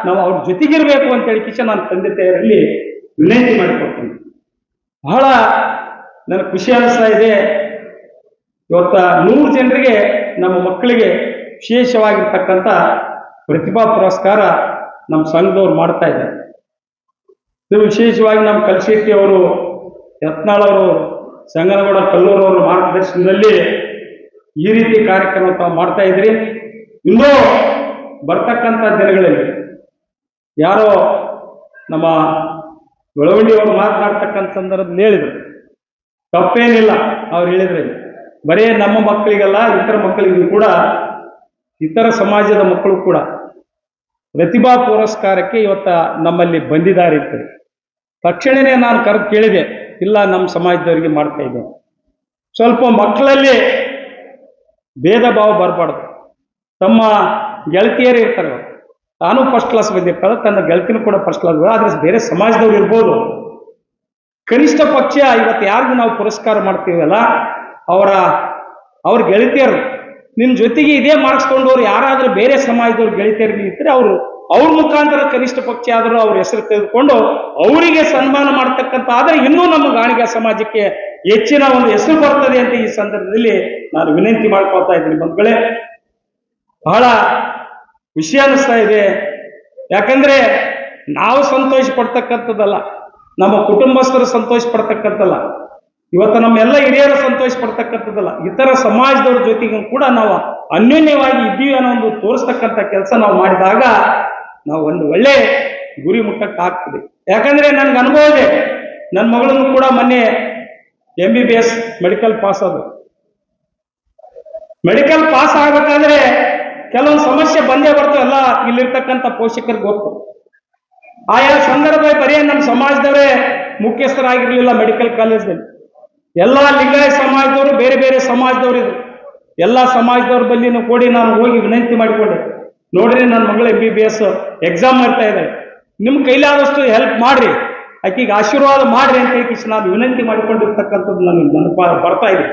ನಾವು ಅವ್ರ ಜೊತೆಗಿರ್ಬೇಕು ಅಂತ ಹೇಳಿ ನಾನು ತಂದೆ ತಾಯಿಯರಲ್ಲಿ ವಿನಂತಿ ಮಾಡಿಕೊಡ್ತೀನಿ. ಬಹಳ ನನಗೆ ಖುಷಿ ಅನಿಸ್ತಾ ಇದೆ. ಇವತ್ತ 100 ಜನರಿಗೆ ನಮ್ಮ ಮಕ್ಕಳಿಗೆ ವಿಶೇಷವಾಗಿರ್ತಕ್ಕಂಥ ಪ್ರತಿಭಾ ಪುರಸ್ಕಾರ ನಮ್ಮ ಸಂಘದವ್ರು ಮಾಡ್ತಾ ಇದ್ದಾರೆ. ಇದು ವಿಶೇಷವಾಗಿ ನಮ್ಮ ಕಲಶೆಟ್ಟಿ ಅವರು, ಯತ್ನಾಳ್ ಅವರು, ಸಂಗನಗೌಡ ಕಲ್ಲೂರವರ ಮಾರ್ಗದರ್ಶನದಲ್ಲಿ ಈ ರೀತಿ ಕಾರ್ಯಕ್ರಮ ತಾವು ಮಾಡ್ತಾ ಇದ್ರಿ. ಇನ್ನೂ ಬರ್ತಕ್ಕಂಥ ದಿನಗಳಲ್ಲಿ ಯಾರೋ ನಮ್ಮ ಬೆಳವಣಿಗೆಯವರು ಮಾತನಾಡ್ತಕ್ಕಂಥ ಸಂದರ್ಭದಲ್ಲಿ ಹೇಳಿದರು, ತಪ್ಪೇನಿಲ್ಲ ಅವ್ರು ಹೇಳಿದ್ರೆ, ಬರೇ ನಮ್ಮ ಮಕ್ಕಳಿಗೆಲ್ಲ, ಇತರ ಮಕ್ಕಳಿಗೂ ಕೂಡ, ಇತರ ಸಮಾಜದ ಮಕ್ಕಳು ಕೂಡ ಪ್ರತಿಭಾ ಪುರಸ್ಕಾರಕ್ಕೆ ಇವತ್ತ ನಮ್ಮಲ್ಲಿ ಬಂದಿದ್ದಾರೆ ಇರ್ತಾರೆ. ತಕ್ಷಣವೇ ನಾನು ಕರೆದು ಕೇಳಿದೆ, ಇಲ್ಲ ನಮ್ಮ ಸಮಾಜದವರಿಗೆ ಮಾಡ್ತಾ ಇದ್ದೇನೆ. ಸ್ವಲ್ಪ ಮಕ್ಕಳಲ್ಲಿ ಭೇದ ಭಾವ ಬರಬಾರ್ದು. ತಮ್ಮ ಗೆಳತಿಯರು ಇರ್ತಾರೆ, ತಾನು ಫಸ್ಟ್ ಕ್ಲಾಸ್ ಬಂದಿರ್ತಾರೆ, ತನ್ನ ಗೆಳತಿನೂ ಕೂಡ ಫಸ್ಟ್ ಕ್ಲಾಸ್, ಆದರೆ ಬೇರೆ ಸಮಾಜದವ್ರು ಇರ್ಬೋದು. ಕನಿಷ್ಠ ಪಕ್ಷ ಇವತ್ತು ಯಾರಿಗೂ ನಾವು ಪುರಸ್ಕಾರ ಮಾಡ್ತೀವಲ್ಲ, ಅವ್ರ ಗೆಳತಿಯರು ನಿಮ್ಮ ಜೊತೆಗೆ ಇದೇ ಮಾಡಿಸ್ಕೊಂಡವ್ರು ಯಾರಾದರೂ ಬೇರೆ ಸಮಾಜದವ್ರು ಗೆಳತಿಯರಿಗೆ ಇರ್ತಾರೆ, ಅವ್ರ ಮುಖಾಂತರ ಕನಿಷ್ಠ ಪಕ್ಷ ಆದರೂ ಅವ್ರ ಹೆಸರು ತೆಗೆದುಕೊಂಡು ಅವರಿಗೆ ಸನ್ಮಾನ ಮಾಡ್ತಕ್ಕಂಥ ಆದರೆ ಇನ್ನೂ ನಮ್ಮ ಗಾಣಿಗ ಸಮಾಜಕ್ಕೆ ಹೆಚ್ಚಿನ ಒಂದು ಹೆಸರು ಬರ್ತದೆ ಅಂತ ಈ ಸಂದರ್ಭದಲ್ಲಿ ನಾನು ವಿನಂತಿ ಮಾಡ್ಕೊಳ್ತಾ ಇದ್ದೀನಿ. ಬಂಧುಗಳೇ, ಬಹಳ ಖುಷಿ ಅನ್ನಿಸ್ತಾ ಇದೆ. ಯಾಕಂದ್ರೆ ನಾವು ಸಂತೋಷ ಪಡ್ತಕ್ಕಂಥದ್ದಲ್ಲ, ನಮ್ಮ ಕುಟುಂಬಸ್ಥರು ಸಂತೋಷ ಪಡ್ತಕ್ಕಂಥಲ್ಲ, ಇವತ್ತು ನಮ್ಮೆಲ್ಲ ಹಿರಿಯರು ಸಂತೋಷ ಪಡ್ತಕ್ಕಂಥದ್ದಲ್ಲ, ಇತರ ಸಮಾಜದವ್ರ ಜೊತೆಗೂ ಕೂಡ ನಾವು ಅನ್ಯೋನ್ಯವಾಗಿ ಇದ್ದೀವಿ ಅನ್ನೋ ಒಂದು ತೋರಿಸ್ತಕ್ಕಂಥ ಕೆಲಸ ನಾವು ಮಾಡಿದಾಗ ನಾವು ಒಂದು ಒಳ್ಳೆ ಗುರಿ ಮುಟ್ಟಕ್ಕಾಗ್ತದೆ. ಯಾಕಂದ್ರೆ ನನ್ಗೆ ಅನುಭವ ಇದೆ. ನನ್ನ ಮಗಳನ್ನು ಕೂಡ ಮೊನ್ನೆ MBBS ಮೆಡಿಕಲ್ ಪಾಸ್ ಆದ್ರು. ಮೆಡಿಕಲ್ ಪಾಸ್ ಆಗ್ಬೇಕಾದ್ರೆ ಕೆಲವೊಂದು ಸಮಸ್ಯೆ ಬಂದೇ ಬರ್ತವೆ, ಎಲ್ಲ ಇಲ್ಲಿರ್ತಕ್ಕಂಥ ಪೋಷಕರಿಗೆ ಗೊತ್ತು. ಆಯಾ ಸಂದರ್ಭ ಬರೀ ನಮ್ಮ ಸಮಾಜದವರೇ ಮುಖ್ಯಸ್ಥರಾಗಿರ್ಲಿಲ್ಲ ಮೆಡಿಕಲ್ ಕಾಲೇಜ್ನಲ್ಲಿ. ಎಲ್ಲ ಲಿಂಗಾಯತ ಸಮಾಜದವರು, ಬೇರೆ ಬೇರೆ ಸಮಾಜದವರು ಇದ್ರು. ಎಲ್ಲ ಸಮಾಜದವ್ರ ಬಲ್ಲಿನೂ ಕೂಡಿ ನಾನು ಹೋಗಿ ವಿನಂತಿ ಮಾಡಿಕೊಂಡೆ, ನೋಡ್ರಿ ನನ್ನ ಮಗಳು MBBS ಎಕ್ಸಾಮ್ ಮಾಡ್ತಾ ಇದ್ದಾರೆ, ನಿಮ್ಮ ಕೈಲಾದಷ್ಟು ಹೆಲ್ಪ್ ಮಾಡ್ರಿ, ಆಕೆಗೆ ಆಶೀರ್ವಾದ ಮಾಡ್ರಿ ಅಂತ ಹೇಳಿ ನಾನು ವಿನಂತಿ ಮಾಡಿಕೊಂಡಿರ್ತಕ್ಕಂಥದ್ದು ನನಗೆ ನೆನಪ ಬರ್ತಾ ಇದೆ.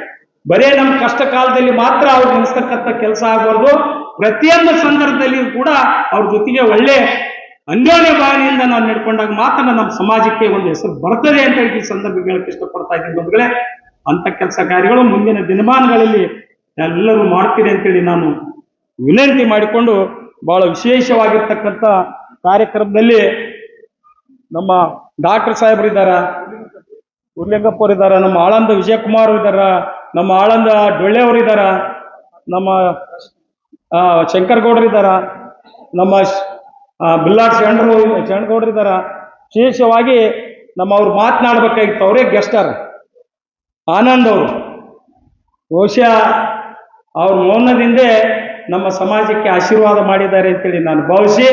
ಬರೇ ನಮ್ಮ ಕಷ್ಟ ಕಾಲದಲ್ಲಿ ಮಾತ್ರ ಅವ್ರು ನೆನೆಸ್ತಕ್ಕಂಥ ಕೆಲಸ ಆಗಬಾರ್ದು, ಪ್ರತಿಯೊಂದು ಸಂದರ್ಭದಲ್ಲಿಯೂ ಕೂಡ ಅವ್ರ ಜೊತೆಗೆ ಒಳ್ಳೆ ಅನ್ಯೋನ್ಯ ಭಾವನೆಯಿಂದ ನಾವು ನಡ್ಕೊಂಡಾಗ ಮಾತ್ರ ನಮ್ಮ ಸಮಾಜಕ್ಕೆ ಒಂದು ಹೆಸರು ಬರ್ತದೆ ಅಂತ ಹೇಳಿ ಈ ಸಂದರ್ಭ ಹೇಳಕ್ಕೆ ಇಷ್ಟಪಡ್ತಾ ಇದ್ದೀನಿ. ಬಂಧುಗಳೇ, ಅಂತ ಕೆಲಸ ಕಾರ್ಯಗಳು ಮುಂದಿನ ದಿನಮಾನಗಳಲ್ಲಿ ಎಲ್ಲರೂ ಮಾಡ್ತೀರಿ ಅಂತೇಳಿ ನಾನು ವಿನಂತಿ ಮಾಡಿಕೊಂಡು, ಬಹಳ ವಿಶೇಷವಾಗಿರ್ತಕ್ಕಂಥ ಕಾರ್ಯಕ್ರಮದಲ್ಲಿ ನಮ್ಮ ಡಾಕ್ಟರ್ ಸಾಹೇಬ್ರು ಇದ್ದಾರ, ಉರ್ಲಿಂಗಪ್ಪ ಅವರು ಇದ್ದಾರ, ನಮ್ಮ ಆಳಂದ ವಿಜಯಕುಮಾರ್ ಇದ್ದಾರ, ನಮ್ಮ ಆಳಂದ ಡೊಳ್ಳೆಯವರು ಇದ್ದಾರ, ನಮ್ಮ ಶಂಕರಗೌಡರು ಇದ್ದಾರ, ನಮ್ಮ ಬಿಲ್ಲಾಡ್ ಶರಣಗೌಡರು ಇದ್ದಾರ. ವಿಶೇಷವಾಗಿ ಅವ್ರು ಮಾತನಾಡ್ಬೇಕಾಗಿತ್ತು, ಅವರೇ ಗೆಸ್ಟಾರ ಆನಂದ್ ಅವರು. ಬಹುಶಃ ಅವ್ರ ಮೌನದಿಂದ ನಮ್ಮ ಸಮಾಜಕ್ಕೆ ಆಶೀರ್ವಾದ ಮಾಡಿದ್ದಾರೆ ಅಂತೇಳಿ ನಾನು ಭಾವಿಸಿ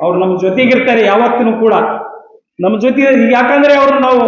ಅವ್ರು ನಮ್ಮ ಜೊತೆಗಿರ್ತಾರೆ ಯಾವತ್ತೂ ಕೂಡ ನಮ್ಮ ಜೊತೆ. ಯಾಕಂದ್ರೆ ಅವರು ನಾವು